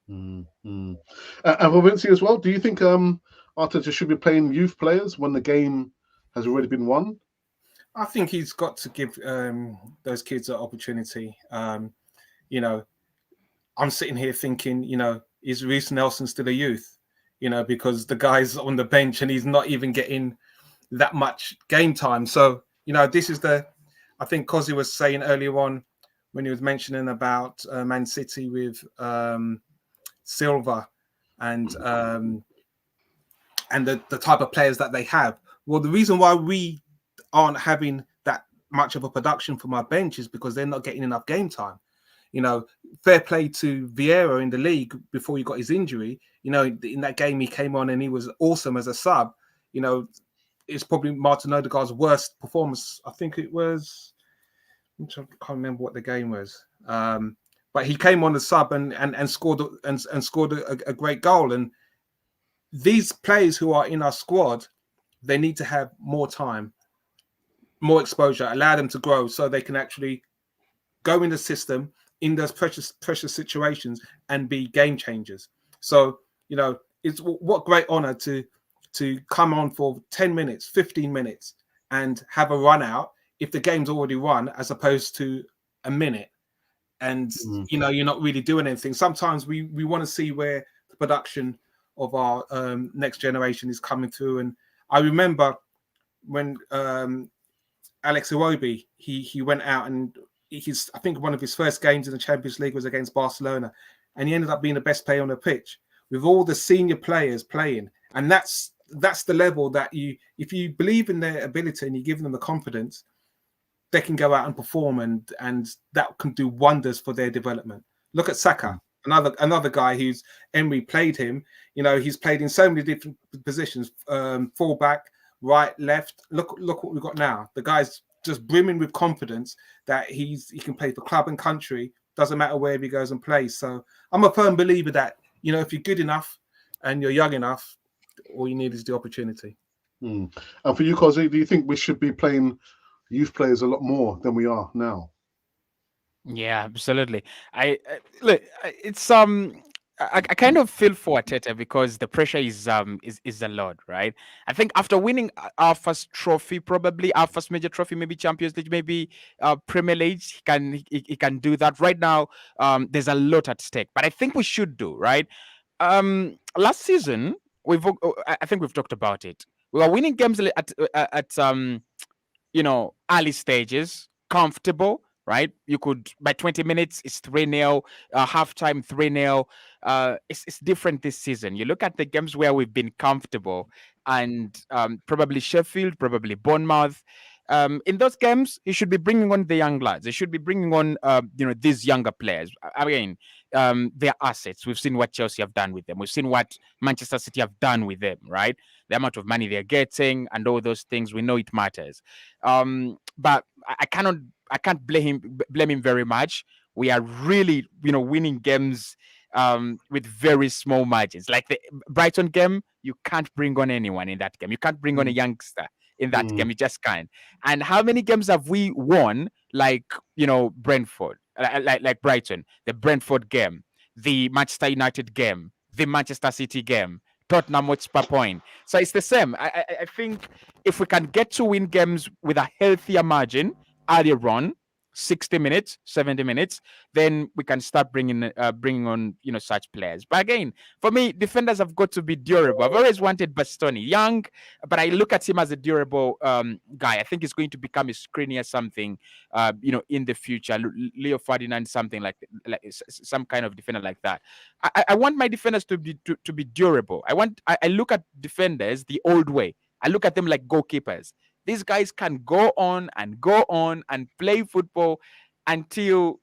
And for Vinci as well, do you think Arteta should be playing youth players when the game has already been won? I think he's got to give those kids an opportunity. You know, I'm sitting here thinking, you know, is Reece Nelson still a youth? You know, because the guy's on the bench and he's not even getting that much game time. So, you know, this is I think Cozy was saying earlier on when he was mentioning about Man City with Silva and the type of players that they have. Well, the reason why we aren't having that much of a production from our bench is because they're not getting enough game time. You know, fair play to Vieira in the league before he got his injury. You know, in that game he came on and he was awesome as a sub. You know, it's probably Martin Odegaard's worst performance. I think it was, I can't remember what the game was. But he came on the sub and scored a great goal. And these players who are in our squad, they need to have more time, more exposure, allow them to grow so they can actually go in the system in those precious situations and be game changers. So, you know, it's what great honor to come on for 10 minutes, 15 minutes and have a run out if the game's already run, as opposed to a minute. And, you know, you're not really doing anything. Sometimes we want to see where the production of our next generation is coming through. And I remember when Alex Iwobi, he went out and I think one of his first games in the Champions League was against Barcelona, and he ended up being the best player on the pitch with all the senior players playing. And that's the level that if you believe in their ability and you give them the confidence, they can go out and perform, and that can do wonders for their development. Look at Saka, another guy who's Emery played him. You know, he's played in so many different positions, fullback, right, left. Look what we've got now. The guy's just brimming with confidence that he can play for club and country. Doesn't matter where he goes and plays. So I'm a firm believer that, you know, if you're good enough and you're young enough, all you need is the opportunity. And for you, Cozy, do you think we should be playing youth players a lot more than we are now? Yeah, absolutely. Look, it's I kind of feel for Arteta because the pressure is a lot, right? I think after winning our first trophy, probably our first major trophy, maybe Champions League, maybe Premier League, he can do that. Right now, there's a lot at stake, but I think we should do right. Last season, I think we've talked about it. We were winning games at you know, early stages, comfortable. Right, you could by 20 minutes it's 3-0, halftime 3-0. It's different this season. You look at the games where we've been comfortable, and probably Sheffield, probably Bournemouth. In those games, you should be bringing on the young lads. You should be bringing on you know, these younger players. I mean, their assets. We've seen what Chelsea have done with them. We've seen what Manchester City have done with them. Right, the amount of money they're getting and all those things. We know it matters. But I can't blame him very much we are really, winning games with very small margins. Like the Brighton game, you can't bring on anyone in that game. You can't bring on a youngster in that game. You just can't. And how many games have we won? Like, Brentford, like Brighton, the Brentford game, the Manchester United game, the Manchester City game, Tottenham Hotspur point. So it's the same. I think if we can get to win games with a healthier margin earlier on, 60 minutes, 70 minutes, then we can start bringing on such players. But again, for me, defenders have got to be durable. I've always wanted Bastoni, young, but I look at him as a durable guy. I think he's going to become a screener something, in the future. Leo Ferdinand, something like some kind of defender like that. I want my defenders to be durable. I look at defenders the old way. I look at them like goalkeepers. These guys can go on and play football until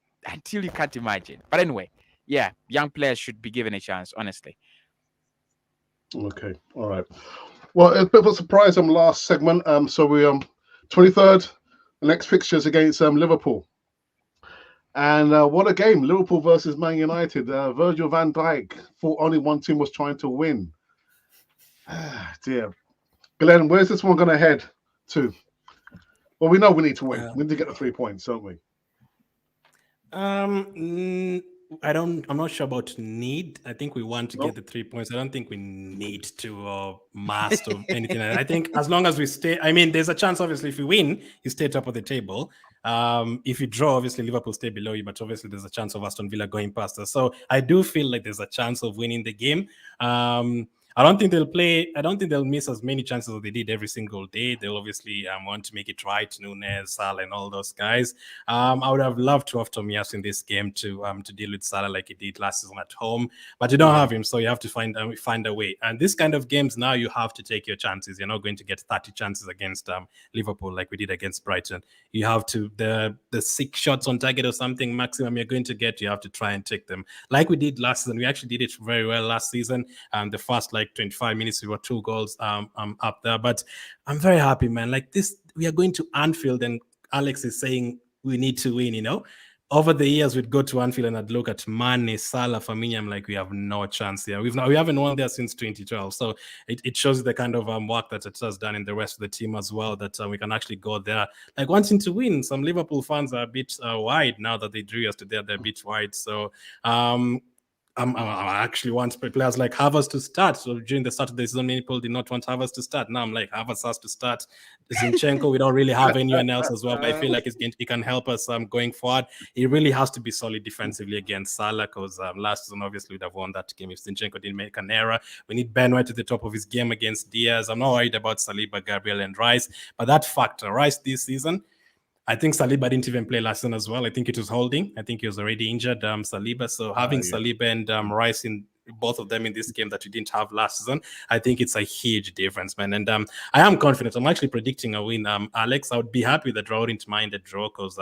you can't imagine. But anyway, yeah, young players should be given a chance, honestly. Okay, all right. Well, it's a bit of a surprise on the last segment. So we 23rd, the next fixtures against Liverpool. And what a game, Liverpool versus Man United. Virgil van Dijk thought only one team was trying to win. Dear. Glenn, where's this one going to head to? Well, we know we need to win. We need to get the 3 points, don't we? I'm not sure about need. I think we want to get the 3 points. I don't think we need to must or anything. I think as long as we stay, there's a chance, obviously, if you win, you stay top of the table. If you draw, obviously Liverpool stay below you, but obviously there's a chance of Aston Villa going past us. So I do feel like there's a chance of winning the game. I don't think they'll miss as many chances as they did every single day. They'll obviously want to make it right. Nunes, Salah, and all those guys. I would have loved to have Tomiyasu in this game to deal with Salah like he did last season at home, but you don't have him, so you have to find a way. And this kind of games now, you have to take your chances. You're not going to get 30 chances against Liverpool like we did against Brighton. You have to the 6 shots on target or something maximum you're going to get. You have to try and take them like we did last season. We actually did it very well last season. The first 25 minutes, we were 2 goals up there. But I'm very happy, man. Like this, we are going to Anfield, and Alex is saying we need to win. Over the years, we'd go to Anfield and I'd look at Mane, Salah, Firmino. I'm like, we have no chance here. We haven't won there since 2012. So it shows the kind of work that it has done in the rest of the team as well, that we can actually go there like wanting to win. Some Liverpool fans are a bit wide now that they drew us to there. They're a bit wide. So I actually want players like Havertz to start. So during the start of the season, many people did not want Havertz to start. Now I'm like, Havertz has to start. Zinchenko, we don't really have anyone else as well. But I feel like he can help us going forward. He really has to be solid defensively against Salah, because last season, obviously, we'd have won that game if Zinchenko didn't make an error. We need Ben White at the top of his game against Diaz. I'm not worried about Saliba, Gabriel, and Rice. But that factor, Rice this season, I think Saliba didn't even play last season as well. I think it was holding. I think he was already injured, Saliba. So having Saliba and Rice in both of them in this game that we didn't have last season, I think it's a huge difference, man. And I am confident. I'm actually predicting a win. Alex, I would be happy with the draw. I wouldn't mind a draw, because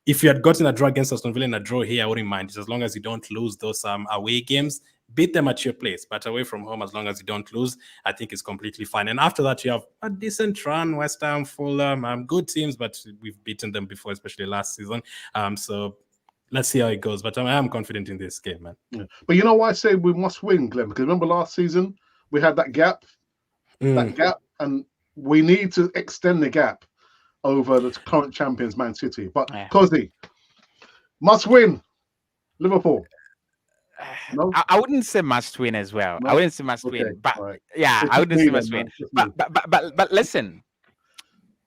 if you had gotten a draw against Aston Villa and a draw here, I wouldn't mind it, as long as you don't lose those away games. Beat them at your place, but away from home, as long as you don't lose, I think it's completely fine. And after that, you have a decent run: West Ham, Fulham, good teams, but we've beaten them before, especially last season. So let's see how it goes. But I am confident in this game, man. Yeah. But you know why I say we must win, Glenn? Because remember last season we had that gap, and we need to extend the gap over the current champions, Man City. But Cosy, must win, Liverpool. No? I wouldn't say must win as well. No? I wouldn't say must win, but I wouldn't say must win. But listen,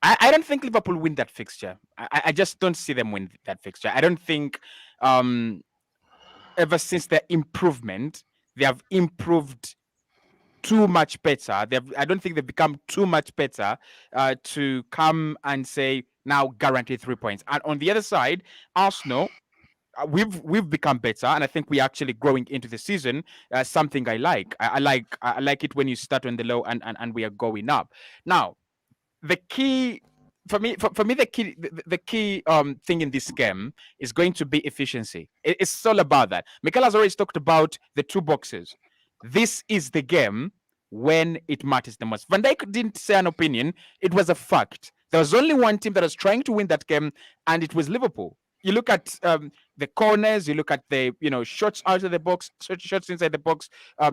I don't think Liverpool win that fixture. I just don't see them win that fixture. I don't think ever since their improvement, they have improved too much better. I don't think they've become too much better to come and say now guaranteed 3 points. And on the other side, Arsenal, we've become better, and I think we're actually growing into the season. Something I like. I like it when you start on the low and we are going up. Now, the key for me, the key thing in this game is going to be efficiency. It's all about that. Mikel has always talked about the 2 boxes. This is the game when it matters the most. Van Dijk didn't say an opinion; it was a fact. There was only one team that was trying to win that game, and it was Liverpool. you look at the corners, you look at the shots out of the box, shots inside the box,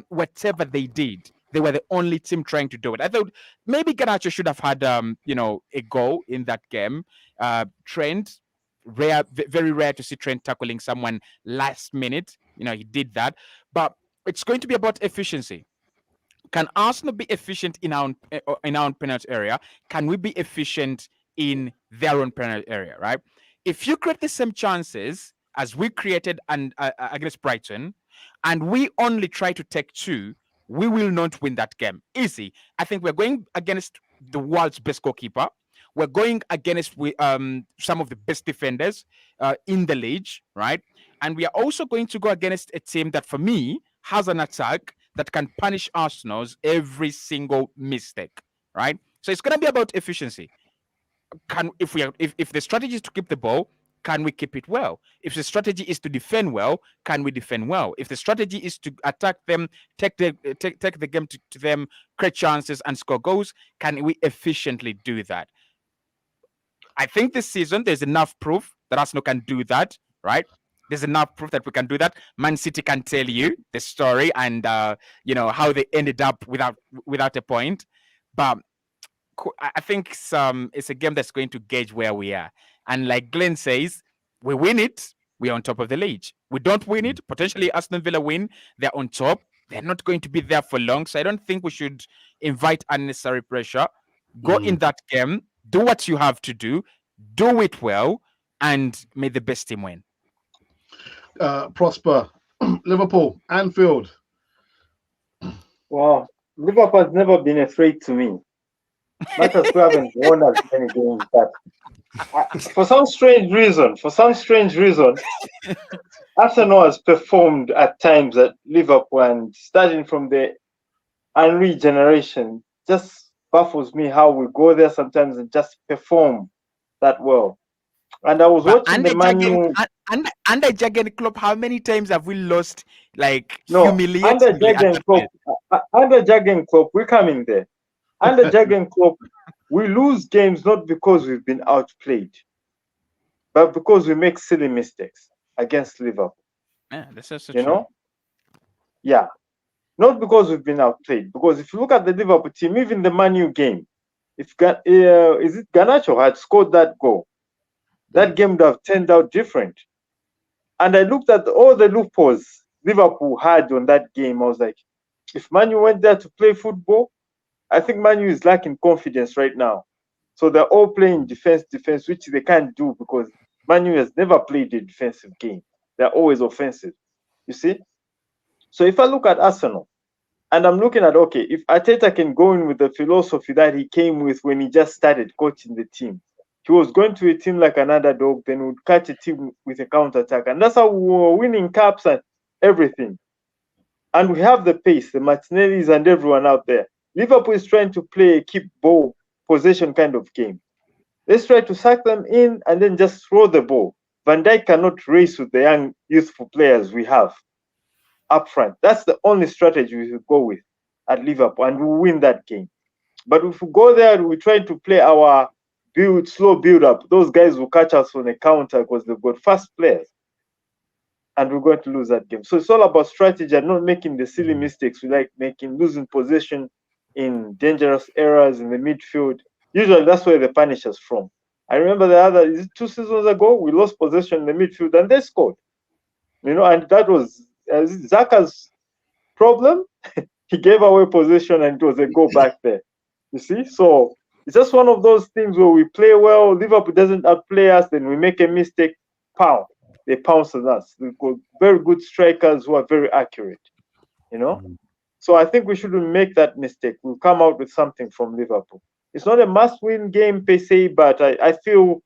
whatever they did, they were the only team trying to do it. I thought maybe Garnacho should have had a goal in that game. Trent, very rare to see Trent tackling someone last minute. He did that, but it's going to be about efficiency. Can Arsenal be efficient in our own penalty area? Can we be efficient in their own penalty area? Right? If you create the same chances as we created against Brighton, and we only try to take 2, we will not win that game. Easy. I think we're going against the world's best goalkeeper. We're going against some of the best defenders in the league, right? And we are also going to go against a team that, for me, has an attack that can punish Arsenal's every single mistake, right? So it's going to be about efficiency. If the strategy is to keep the ball, can we keep it well? If the strategy is to defend well, can we defend well? If the strategy is to attack them, take the game to them, create chances and score goals, can we efficiently do that? I think this season there's enough proof that Arsenal can do that, right? There's enough proof that we can do that. Man City can tell you the story and how they ended up without a point. But I think it's a game that's going to gauge where we are. And like Glenn says, we win it, we're on top of the league. We don't win it, potentially Aston Villa win, they're on top. They're not going to be there for long. So I don't think we should invite unnecessary pressure. Go in that game, do what you have to do it well, and may the best team win. Prosper, Liverpool, Anfield. Wow, Liverpool has never been afraid to me. Not as we haven't won as many games, but for some strange reason, Arsenal has performed at times at Liverpool, and starting from the Henry generation, just baffles me how we go there sometimes and just perform that well. And I was watching the Man U. Under Jurgen Klopp, how many times have we lost? Humiliatingly? Under Jurgen Klopp, we're coming there. Under Jurgen Klopp, we lose games not because we've been outplayed, but because we make silly mistakes against Liverpool. Yeah, that's also true. Yeah, not because we've been outplayed. Because if you look at the Liverpool team, even the Man U game, if Garnacho had scored that goal, that game would have turned out different. And I looked at all the loopholes Liverpool had on that game. I was like, if Man U went there to play football, I think Man U is lacking confidence right now. So they're all playing defense, which they can't do because Man U has never played a defensive game. They're always offensive. You see? So if I look at Arsenal, and I'm looking at, okay, if Arteta can go in with the philosophy that he came with when he just started coaching the team, he was going to a team like an underdog, then would catch a team with a counter-attack. And that's how we were winning caps and everything. And we have the pace, the Martinellis and everyone out there. Liverpool is trying to play a keep ball possession kind of game. Let's try to sack them in and then just throw the ball. Van Dijk cannot race with the young, youthful players we have up front. That's the only strategy we should go with at Liverpool, and we win that game. But if we go there and we try to play our slow build up, those guys will catch us on a counter because they've got fast players, and we're going to lose that game. So it's all about strategy and not making the silly mistakes we like making, losing possession in dangerous areas in the midfield. Usually that's where they punish us from. I remember 2 seasons ago, we lost possession in the midfield and they scored. And that was Xhaka's problem. He gave away possession and it was a goal back there. You see? So it's just one of those things where we play well, Liverpool doesn't outplay us, then we make a mistake, pow, they pounce on us. We've got very good strikers who are very accurate, So I think we shouldn't make that mistake. We'll come out with something from Liverpool. It's not a must-win game per se, but I feel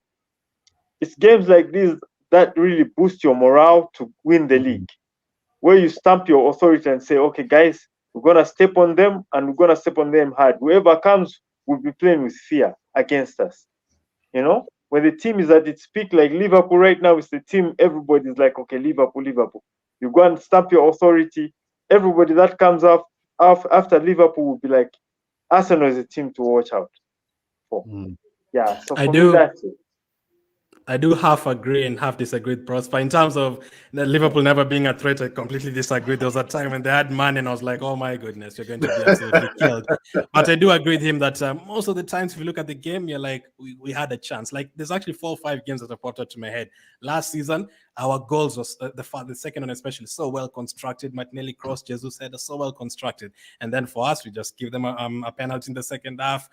it's games like this that really boost your morale to win the league, where you stamp your authority and say, okay, guys, we're going to step on them and we're going to step on them hard. Whoever comes will be playing with fear against us. When the team is at its peak, like Liverpool right now, it's the team, everybody's like, okay, Liverpool. You go and stamp your authority. Everybody that comes up after Liverpool will be like, Arsenal is a team to watch out for. Yeah, so for me, that's it. I do half agree and half disagree with Prosper. In terms of the Liverpool never being a threat, I completely disagree. There was a time when they had man and I was like, oh my goodness, you're going to be absolutely killed. But I do agree with him that most of the times if you look at the game, you're like, we had a chance. Like there's actually 4 or 5 games that have popped up to my head. Last season, our goals was the second one especially so well constructed. Martinelli cross, Jesus header, so well constructed. And then for us, we just give them a penalty in the second half.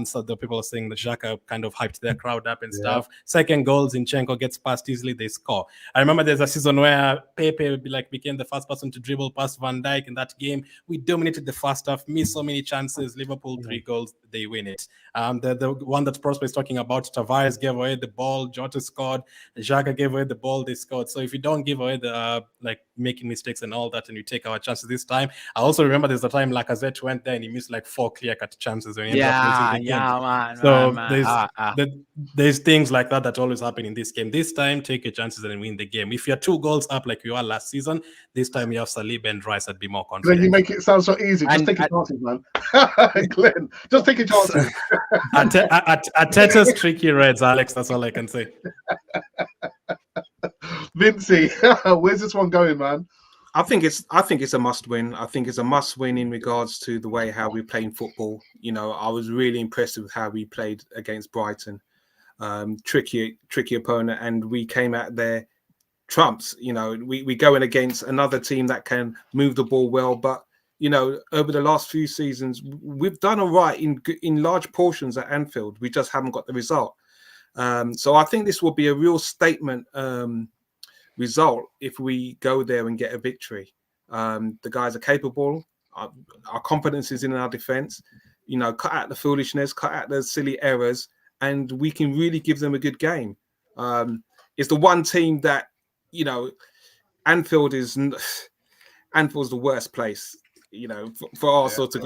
So the people are saying that Xhaka kind of hyped their crowd up and stuff. Second goal, Zinchenko gets past easily, they score. I remember there's a season where Pepe became the first person to dribble past Van Dijk in that game. We dominated the first half, missed so many chances. Liverpool 3 goals, they win it. The one that Prosper is talking about, Tavares gave away the ball, Jota scored, Xhaka gave away the ball, they scored. So if you don't give away the making mistakes and all that, and you take our chances this time. I also remember there's a time Lacazette went there and he missed like 4 clear-cut chances when he ended up losing the game. Man. There's things like that always happen in this game. This time, take your chances and win the game. If you're 2 goals up like you were last season, this time you have Saliba and Rice, I'd be more confident. Glenn, you make it sound so easy. Just take your chances, man. Glenn, just take your chances. Arteta's tricky reds, Alex. That's all I can say. Vincey, where's this one going, man? I think it's a must win. I think it's a must win in regards to the way how we play in football. You know, I was really impressed with how we played against Brighton. Tricky opponent, and we came out there trumps. You know, we going against another team that can move the ball well, but you know, over the last few seasons, we've done all right in large portions at Anfield. We just haven't got the result. So I think this will be a real statement result if we go there and get a victory. The guys are capable. Our confidence is in our defense. You know, cut out the foolishness, cut out the silly errors, and we can really give them a good game. It's the one team that, you know, Anfield's the worst place, you know, for Arsenal to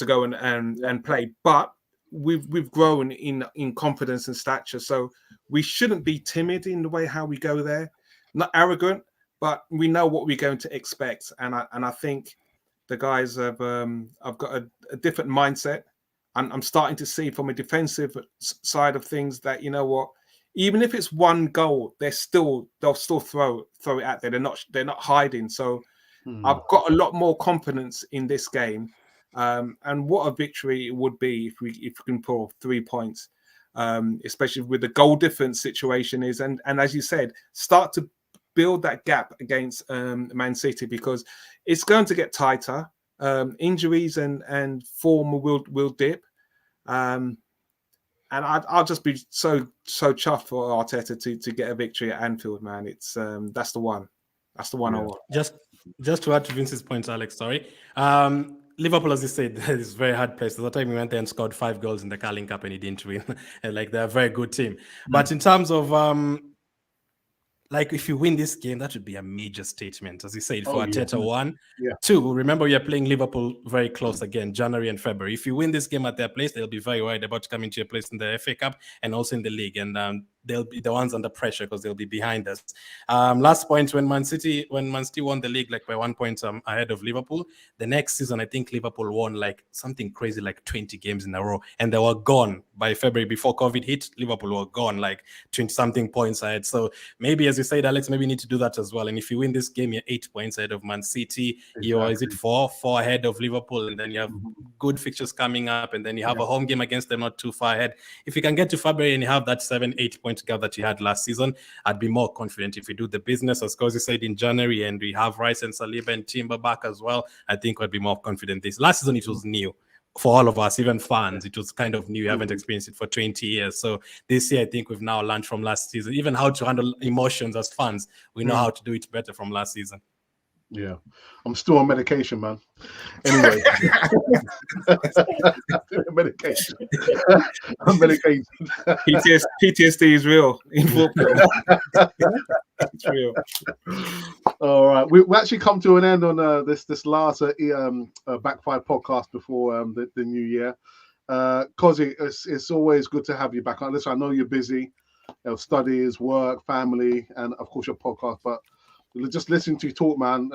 go and play. But we've grown in confidence and stature, so we shouldn't be timid in the way how we go there. Not arrogant, but we know what we're going to expect, and I think the guys have got a different mindset. I'm starting to see from a defensive side of things that, you know what, even if it's 1 goal, they'll still throw it out there. They're not hiding. So I've got a lot more confidence in this game, and what a victory it would be if we can pull 3 points, especially with the goal difference situation is, and as you said, start to build that gap against Man City, because it's going to get tighter. Injuries and form will dip, and I'll just be so chuffed for Arteta to get a victory at Anfield, man. It's that's the one I want. Just to add to Vince's point, Alex, sorry. Liverpool, as you said, is a very hard place. At the time we went there and scored 5 goals in the Carling Cup and he didn't win. And like, they're a very good team. But in terms of like, if you win this game, that would be a major statement, as you said, for Arteta. 1. 2, remember, we are playing Liverpool very close again, January and February. If you win this game at their place, they'll be very worried about coming to your place in the FA Cup and also in the league. And they'll be the ones under pressure because they'll be behind us. Last point, when Man City won the league like by 1 point ahead of Liverpool, the next season, I think Liverpool won like something crazy, like 20 games in a row. And they were gone by February. Before COVID hit, Liverpool were gone like 20-something points ahead. So maybe, as you said, Alex, maybe you need to do that as well. And if you win this game, you're 8 points ahead of Man City. You're, is it 4 ahead of Liverpool? And then you have good fixtures coming up. And then you have a home game against them, not too far ahead. If you can get to February and you have that 7-8 point gap that you had last season, I'd be more confident. If we do the business, as Kosi said, in January, and we have Rice and Saliba and Timber back as well, I think I'd be more confident. This last season, it was new for all of us, even fans. It was kind of new. We haven't experienced it for 20 years. So this year, I think we've now learned from last season, even how to handle emotions as fans. We know how to do it better from last season. Yeah, I'm still on medication, man. Anyway, medication. PTSD is real in football. It's real. All right, we actually come to an end on this last Back 5 podcast before the new year. Kosi, it's always good to have you back on. Listen, I know you're busy, studies, work, family, and of course your podcast, but just listening to you talk, man,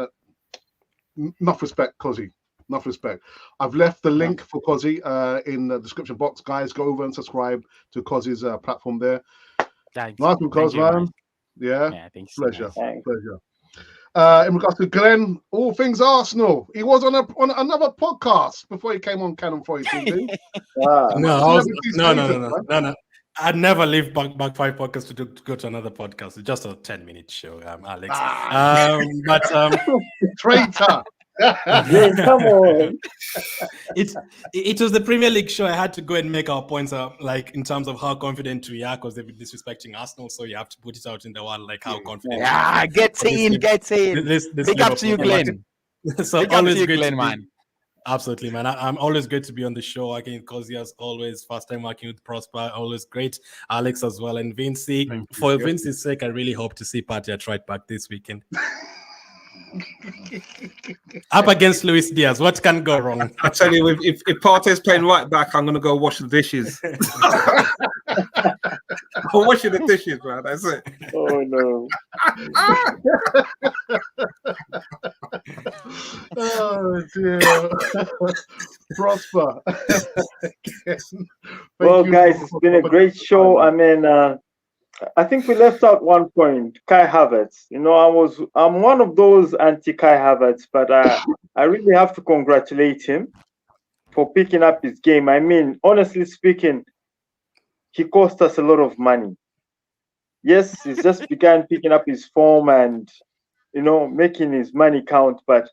enough respect, Kosi. Enough respect. I've left the link for Kosi in the description box. Guys, go over and subscribe to Kosi's platform there. Nice one, Thank you, Cosmo. Mike. Yeah, Yeah, thanks. pleasure. Thanks. Pleasure. In regards to Glenn, all things Arsenal. He was on another podcast before he came on Canon 40 TV. Ah. No. I'd nenever leave back 5 podcasts to go to another podcast. It's just a 10-minute show, Alex. Traitor. Yeah, come on. It was the Premier League show. I had to go and make our points like in terms of how confident we are, because they've been disrespecting Arsenal. So you have to put it out in the world, like how confident. Yeah, get in. This Big up to you, Liverpool. Glenn. So Big up always to you, great Glenn, to man. be. Absolutely, man. I'm always great to be on the show again, because as always, first time working with Prosper, always great. Alex as well, and Vinci. For Vinci's sake, I really hope to see Partey at right back this weekend. Up against Luis Diaz, what can go wrong? I tell you, if Partey's playing right back, I'm gonna go wash the dishes. I'm washing the dishes, man. That's it. Oh no. Oh dear. Prosper. Well, guys, it's been a great show. I mean, I think we left out one point, Kai Havertz. You know, I'm one of those anti-Kai Havertz, but I really have to congratulate him for picking up his game. I mean, honestly speaking, he cost us a lot of money. Yes, he's just began picking up his form and, you know, making his money count, but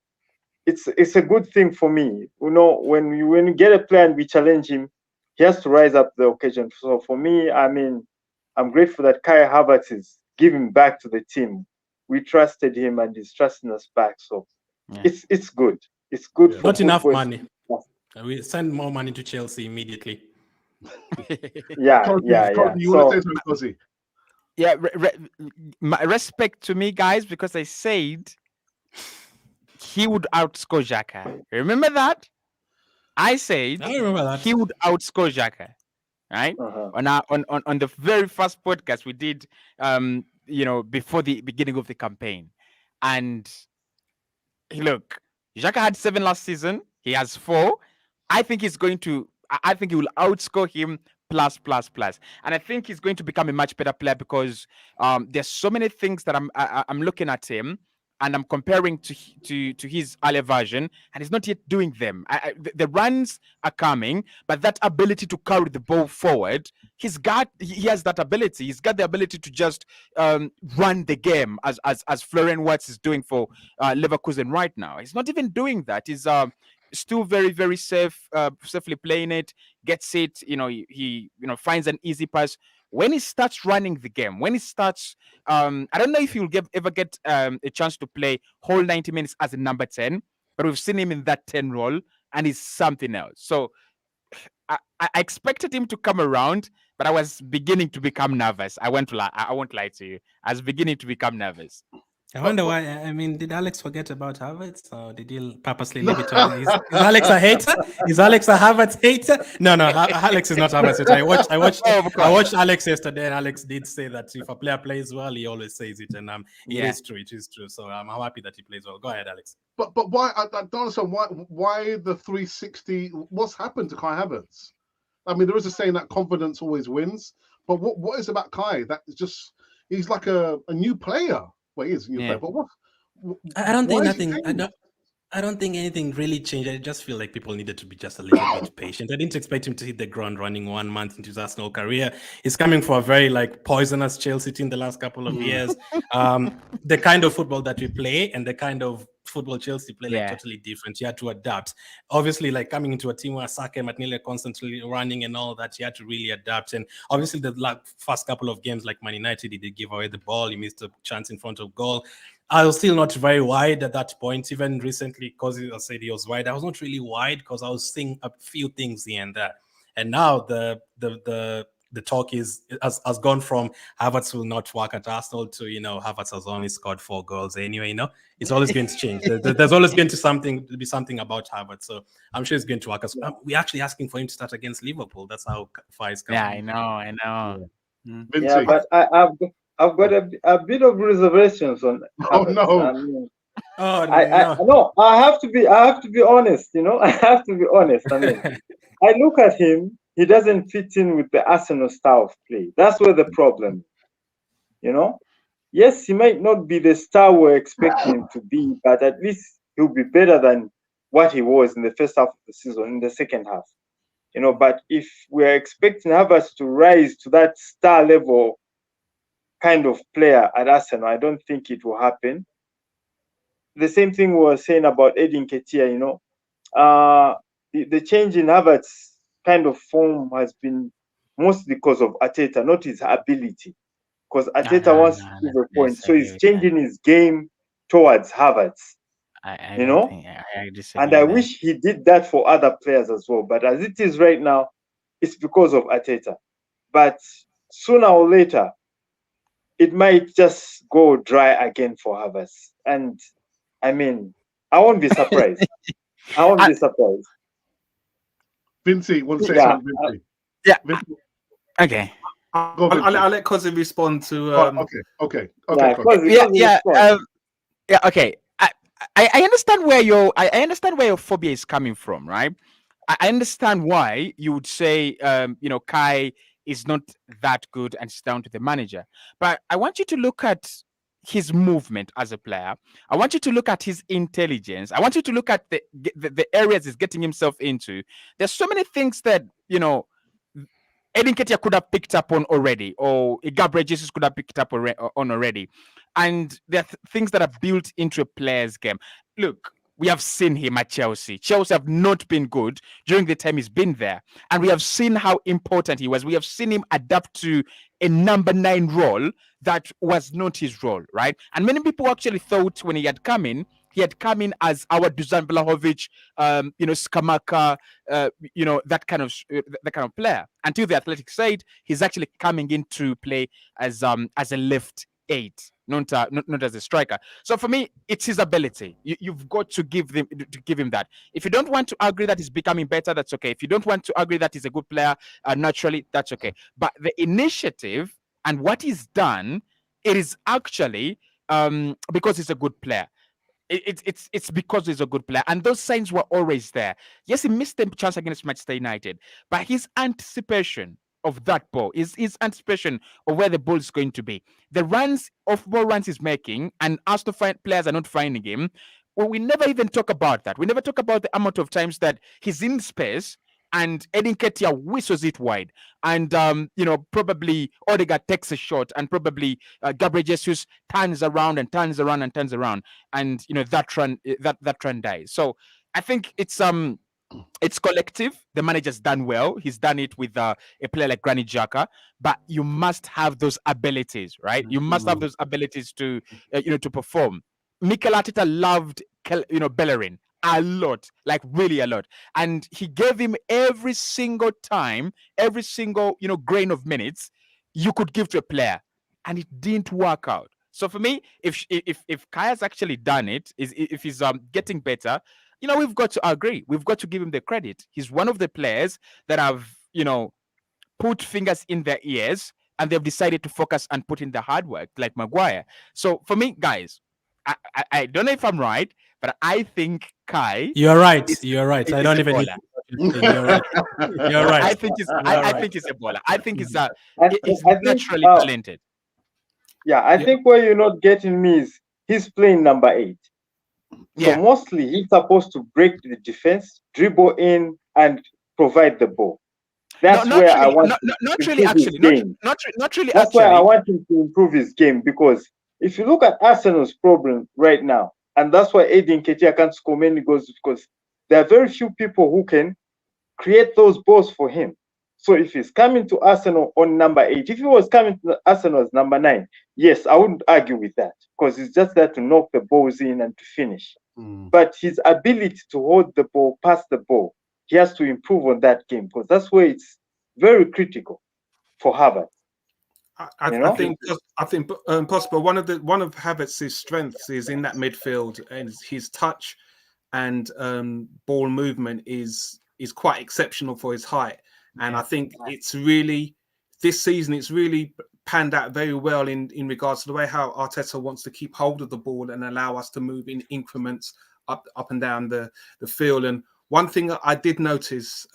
it's a good thing for me. You know, when you get a player and we challenge him, he has to rise up to the occasion. So for me, I mean, I'm grateful that Kai Havertz is giving back to the team. We trusted him and he's trusting us back. So it's good. It's good for not enough boys. money. We send more money to Chelsea immediately. Yeah. You want to say something, Cozy? Yeah, my respect to me, guys, because I said he would outscore Xhaka. Remember that? I said I remember that. he would outscore Xhaka. Right? On the very first podcast we did, you know, before the beginning of the campaign. And look, Xhaka had 7 last season. He has 4. I think he will outscore him plus. And I think he's going to become a much better player because there's so many things that I'm looking at him and I'm comparing to his earlier version, and he's not yet doing them. The runs are coming, but that ability to carry the ball forward, he has that ability. He's got the ability to just run the game as Florian Wirtz is doing for Leverkusen right now. He's not even doing that. He's still very, very safely playing it, gets it, he finds an easy pass. When he starts running the game, when he starts, I don't know if he'll ever get a chance to play whole 90 minutes as a number 10, but we've seen him in that 10 role, and he's something else. So I expected him to come around, but I was beginning to become nervous. I won't lie to you. I was beginning to become nervous. I wonder why. I mean, did Alex forget about Havertz, or did he purposely leave it on? Is Alex a hater? Is Alex a Havertz hater? No, Alex is not Havertz hater. I watched Alex yesterday, and Alex did say that if a player plays well, he always says it, and it is true. It is true. So I'm happy that he plays well. Go ahead, Alex. But why? I don't understand why the 360. What's happened to Kai Havertz? I mean, there is a saying that confidence always wins. But what is about Kai? That is just he's like a new player. Well, he is a new player, but what? I don't think nothing. I don't think anything really changed. I just feel like people needed to be just a little bit patient. I didn't expect him to hit the ground running 1 month into his Arsenal career. He's coming for a very poisonous Chelsea team the last couple of years. The kind of football that we play and the kind of football Chelsea play totally different. You had to adapt. Obviously, coming into a team where Saka and McNeil are constantly running and all that, you had to really adapt. And obviously, the first couple of games, like Man United, he did give away the ball. He missed a chance in front of goal. I was still not very wide at that point. Even recently, because I said he was wide, I was not really wide because I was seeing a few things here and there. And now the talk has gone from Havertz will not work at Arsenal to Havertz has only scored 4 goals anyway. It's always going to change. There's always going to be something about Havertz. So I'm sure it's going to work. We're actually asking for him to start against Liverpool. That's how far he's coming. Yeah, I know. Yeah, but I've got a bit of reservations on. Oh Havertz. no! No, I have to be honest. I have to be honest. I mean, I look at him. He doesn't fit in with the Arsenal style of play. That's where the problem. You know, yes, he might not be the star we're expecting him to be, but at least he'll be better than what he was in the first half of the season, in the second half. You know, but if we're expecting Havertz to rise to that star level kind of player at Arsenal, I don't think it will happen. The same thing we were saying about Edin Ketia, you know. The change in Havertz kind of form has been mostly because of Arteta, not his ability. Because Arteta wants to prove a point, so he's changing his game towards Havertz. You know, and I wish he did that for other players as well. But as it is right now, it's because of Arteta. But sooner or later, it might just go dry again for Havertz. And I mean, I won't be surprised. I won't be surprised. Vincey, want to say Yeah, something, Vincey? Yeah. Vincey? Okay. Go, Vincey. I'll let Cosy respond to. Okay. Yeah, Cosy. Okay. I understand where your phobia is coming from, right? I understand why you would say, Kai is not that good and it's down to the manager. But I want you to look at his movement as a player. I want you to look at his intelligence. I want you to look at the areas he's getting himself into. There's so many things that, Edin Ketia could have picked up on already, or Gabriel Jesus could have picked up on already. And there are things that are built into a player's game. Look, we have seen him at Chelsea. Chelsea have not been good during the time he's been there. And we have seen how important he was. We have seen him adapt to a number 9 role that was not his role, right? And many people actually thought when he had come in as our Dusan Vlahovic, Skamaka, that kind of player. Until the Athletic said he's actually coming in to play as a left 8, not as a striker. So for me, it's his ability. You've got to give him that. If you don't want to agree that he's becoming better, that's okay. If you don't want to agree that he's a good player, naturally, that's okay. But the initiative and what he's done, it is actually because he's a good player. It's because he's a good player, and those signs were always there. Yes, he missed the chance against Manchester United, but his anticipation of that ball, his anticipation of where the ball is going to be, the off-ball runs he's making, and as to find players are not finding him. Well, we never even talk about that. We never talk about the amount of times that he's in space and Edin Ketia whistles it wide, and probably Odegaard takes a shot, and probably Gabriel Jesus turns around, and that run dies. So I think it's collective. The manager's done well. He's done it with a player like Granit Xhaka, but you must have those abilities, right? You must have those abilities to perform. Mikel Arteta loved Bellerin a lot, like really a lot, and he gave him every single grain of minutes you could give to a player, and it didn't work out. So for me, if Kaya's actually done it, if he's getting better, we've got to agree. We've got to give him the credit. He's one of the players that have put fingers in their ears, and they've decided to focus and put in the hard work, like Maguire. So for me, guys, I don't know if I'm right, but I think Kai. You're right. I don't even. You're right. You're right. I think he's a baller. I think he's naturally talented. Yeah, I think where you're not getting me is he's playing number 8. So mostly he's supposed to break the defense, dribble in, and provide the ball. That's where I want. Not really, actually. That's why I want him to improve his game, because if you look at Arsenal's problem right now, and that's why Edin Ketia can't score many goals, because there are very few people who can create those balls for him. So if he's coming to Arsenal on number 8, if he was coming to Arsenal as number 9, yes, I wouldn't argue with that, because he's just there to knock the balls in and to finish. But his ability to hold the ball, pass the ball, he has to improve on that game, because that's where it's very critical for Havertz. I think possible. One of Havertz's strengths is in that midfield, and his touch and ball movement is quite exceptional for his height. And I think it's really this season it's really panned out very well in regards to the way how Arteta wants to keep hold of the ball and allow us to move in increments up and down the field. And one thing I did notice,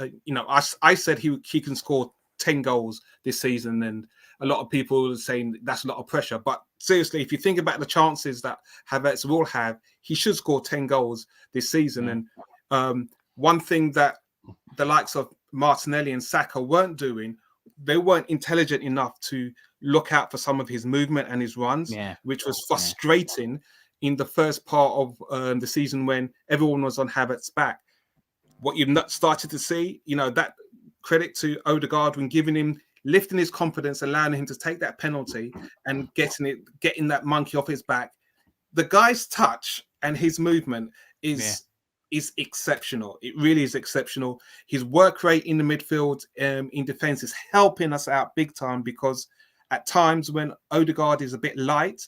I said he can score 10 goals this season, and a lot of people are saying that's a lot of pressure. But seriously, if you think about the chances that Havertz will have, he should score 10 goals this season. And one thing that the likes of Martinelli and Saka weren't doing, they weren't intelligent enough to look out for some of his movement and his runs, which was frustrating in the first part of the season when everyone was on Havertz's back. What you've not started to see, that credit to Odegaard when lifting his confidence, allowing him to take that penalty and getting that monkey off his back. The guy's touch and his movement is exceptional. It really is exceptional. His work rate in the midfield, in defense, is helping us out big time, because at times when Odegaard is a bit light,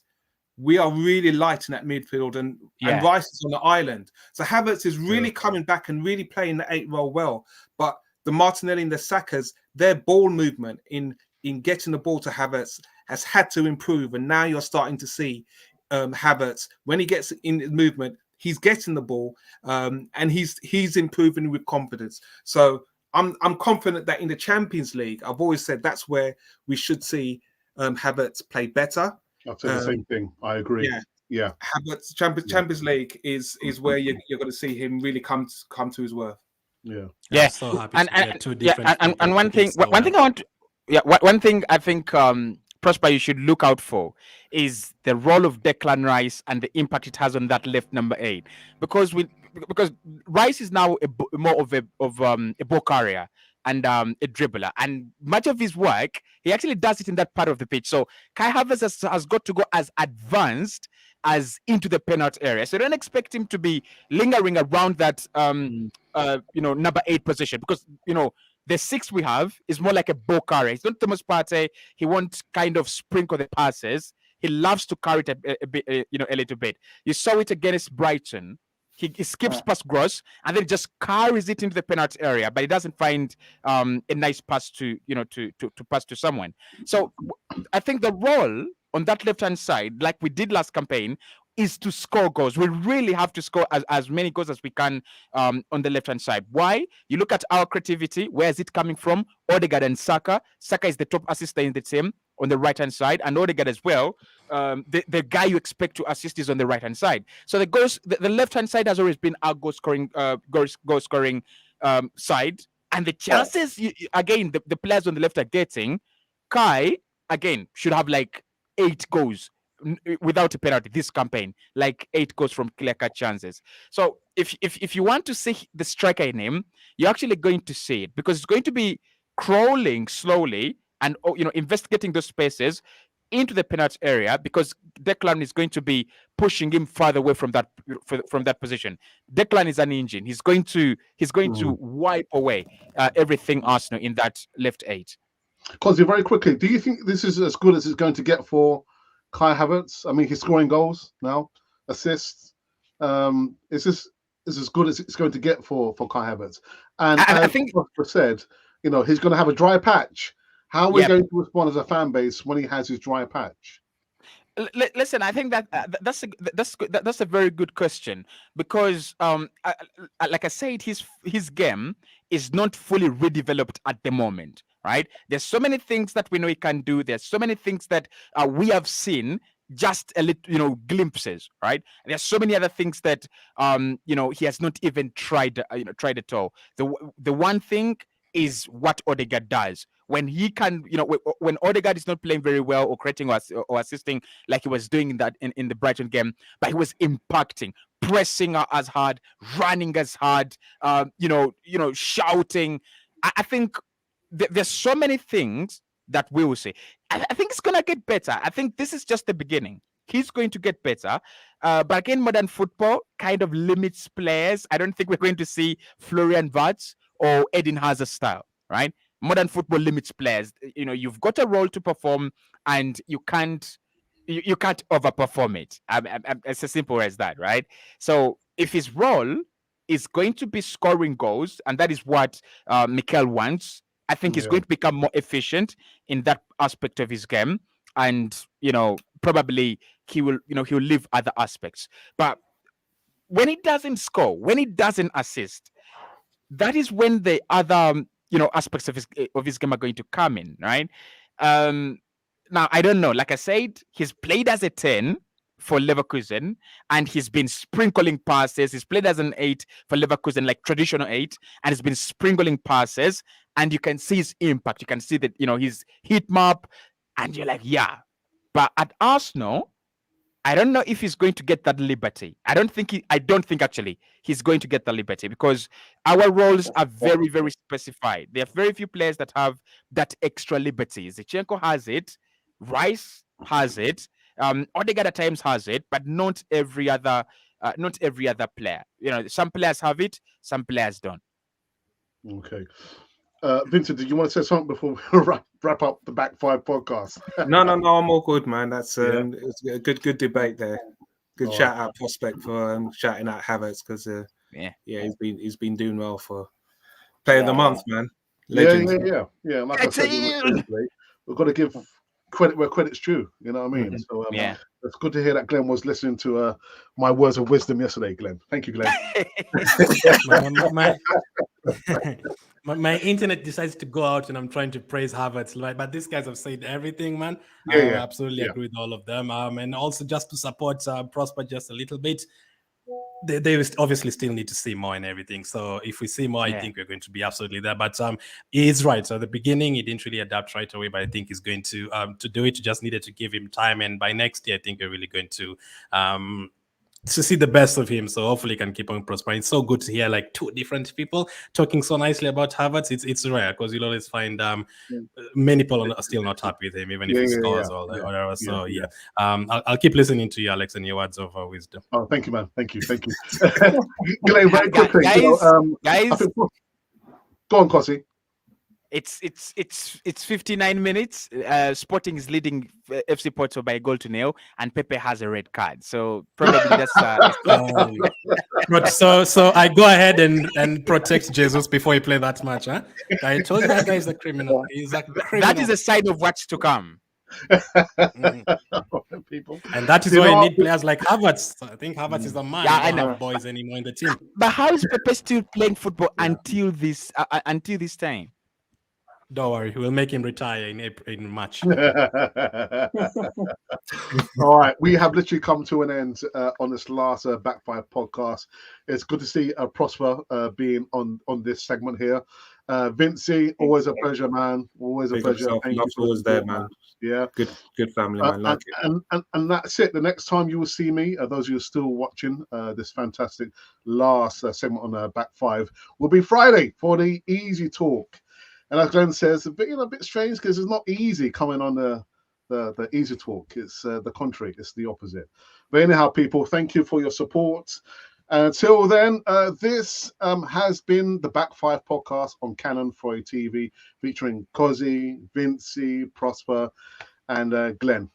we are really light in that midfield, and Rice is on the island. So Havertz is really coming back and really playing the 8 role well. But the Martinelli and the Sakas, their ball movement in getting the ball to Havertz has had to improve. And now you're starting to see Havertz, when he gets in movement, he's getting the ball, and he's improving with confidence. So I'm confident that in the Champions League, I've always said that's where we should see Havertz play better. I'll say the same thing. I agree. Yeah. Havertz Champions League is where you're going to see him really come to his worth. I'm so happy to get two different. And one thing I think Prosper, you should look out for is the role of Declan Rice and the impact it has on that left number 8, because Rice is now more of a ball carrier and a dribbler, and much of his work he actually does it in that part of the pitch. So Kai Havertz has got to go as advanced as into the penalty area. So don't expect him to be lingering around that number 8 position, because the 6 we have is more like a ball carrier. It's not Thomas Partey. He won't kind of sprinkle the passes. He loves to carry it a bit, a little bit. You saw it against Brighton. He skips past Gross and then just carries it into the penalty area, but he doesn't find a nice pass to pass to someone. So I think the role on that left-hand side, like we did last campaign, is to score goals. We really have to score as many goals as we can on the left-hand side. Why? You look at our creativity. Where is it coming from? Odegaard and Saka. Saka is the top assister in the team on the right-hand side, and Odegaard as well. The guy you expect to assist is on the right-hand side. So the left-hand side has always been our goal-scoring side. And the chances, again, the players on the left are getting, Kai, again, should have like 8 goals without a penalty this campaign, like 8 goals from clear-cut chances. So if you want to see the striker in him, you're actually going to see it, because it's going to be crawling slowly and investigating those spaces into the penalty area, because Declan is going to be pushing him farther away from that position. Declan is an engine. He's going to wipe away everything Arsenal in that left 8. Cosy, very quickly, do you think this is as good as it's going to get for Kai Havertz? I mean, he's scoring goals now, assists. Is this as good as it's going to get for Kai Havertz? And I think Prosper said, he's going to have a dry patch. How are we going to respond as a fan base when he has his dry patch? Listen, I think that's a very good question, because like I said, his game is not fully redeveloped at the moment, right? There's so many things that we know he can do. There's so many things that we have seen just a little, glimpses, right? There's so many other things that he has not even tried at all. The one thing is what Odegaard does. When he can, when Odegaard is not playing very well or creating or assisting like he was doing in the Brighton game, but he was impacting, pressing as hard, running as hard, shouting. I think there's so many things that we will see. I think it's gonna get better. I think this is just the beginning. He's going to get better. But again, modern football kind of limits players. I don't think we're going to see Florian Wirtz or Eden Hazard style, right? Modern football limits players. You've got a role to perform, and you can't overperform it. It's as simple as that, right? So if his role is going to be scoring goals, and that is what Mikel wants, I think he's going to become more efficient in that aspect of his game, and probably he will leave other aspects. But when he doesn't score, when he doesn't assist, that is when the other aspects of his game are going to come in, right? Now I don't know. Like I said, he's played as a 10 for Leverkusen, and he's been sprinkling passes. He's played as an 8 for Leverkusen, like traditional 8, and he's been sprinkling passes, and you can see his impact. You can see that his heat map, and you're like, yeah. But at Arsenal, I don't know if he's going to get that liberty. I don't think actually he's going to get the liberty, because our roles are very, very specified. There are very few players that have that extra liberty. Zinchenko has it, Rice has it, Odegaard at times has it, but not every other player. Some players have it, some players don't. Okay. Vincent, did you want to say something before we wrap up the Back Five podcast? No, I'm all good, man. That's it's a good debate there. Good shout out prospect for shouting out Havertz, because he's been doing well for player of the month, man. Legend. Yeah. Like I said, we've got to give credit where credit's due. You know what I mean? So it's good to hear that Glenn was listening to my words of wisdom yesterday, Glenn. Thank you, Glenn. My internet decides to go out, and I'm trying to praise Havertz, right? But these guys have said everything, man. I absolutely agree with all of them. And also just to support Prosper just a little bit, they obviously still need to see more and everything. So if we see more, I think we're going to be absolutely there. But he's right. So at the beginning, he didn't really adapt right away, but I think he's going to do it. Just needed to give him time, and by next year, I think we're really going to see the best of him. So hopefully he can keep on prospering. It's so good to hear like two different people talking so nicely about Havertz. It's rare, because you'll always find many people are still not happy with him, even if he scores or whatever. So I'll keep listening to you, Alex, and your words of wisdom. Oh, thank you, man. Thank you. Glenn, very quickly, guys. Go on, Kossi. It's 59 minutes. Sporting is leading FC Porto by a goal to nil, and Pepe has a red card. So probably that's. So I go ahead and protect Jesus before he play that match, huh? I told you that guy is a criminal. He's a criminal. That is a sign of what's to come. People. And that is why you need players like Havertz. I think Havertz is the man. I don't have boys anymore in the team. But how is Pepe still playing football until this time? Don't worry, we'll make him retire in March. All right, we have literally come to an end on this last Back Five podcast. It's good to see Prosper being on this segment here. Vincey, always a pleasure, man. Always a pleasure. Thank you for always there, man. Yeah, good family, man. Like it. And that's it. The next time you will see me, those of you who are still watching this fantastic last segment on Back Five, will be Friday for the Easy Talk. And as Glenn says, a bit strange, because it's not easy coming on the Easy Talk. It's the contrary. It's the opposite. But anyhow, people, thank you for your support. Until then, this has been the Back Five podcast on Canon Freud TV, featuring Kozzy, Vincey, Prosper, and Glenn,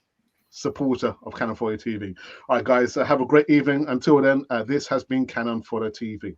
supporter of Canon Freud TV. All right, guys, have a great evening. Until then, this has been Canon Freud TV.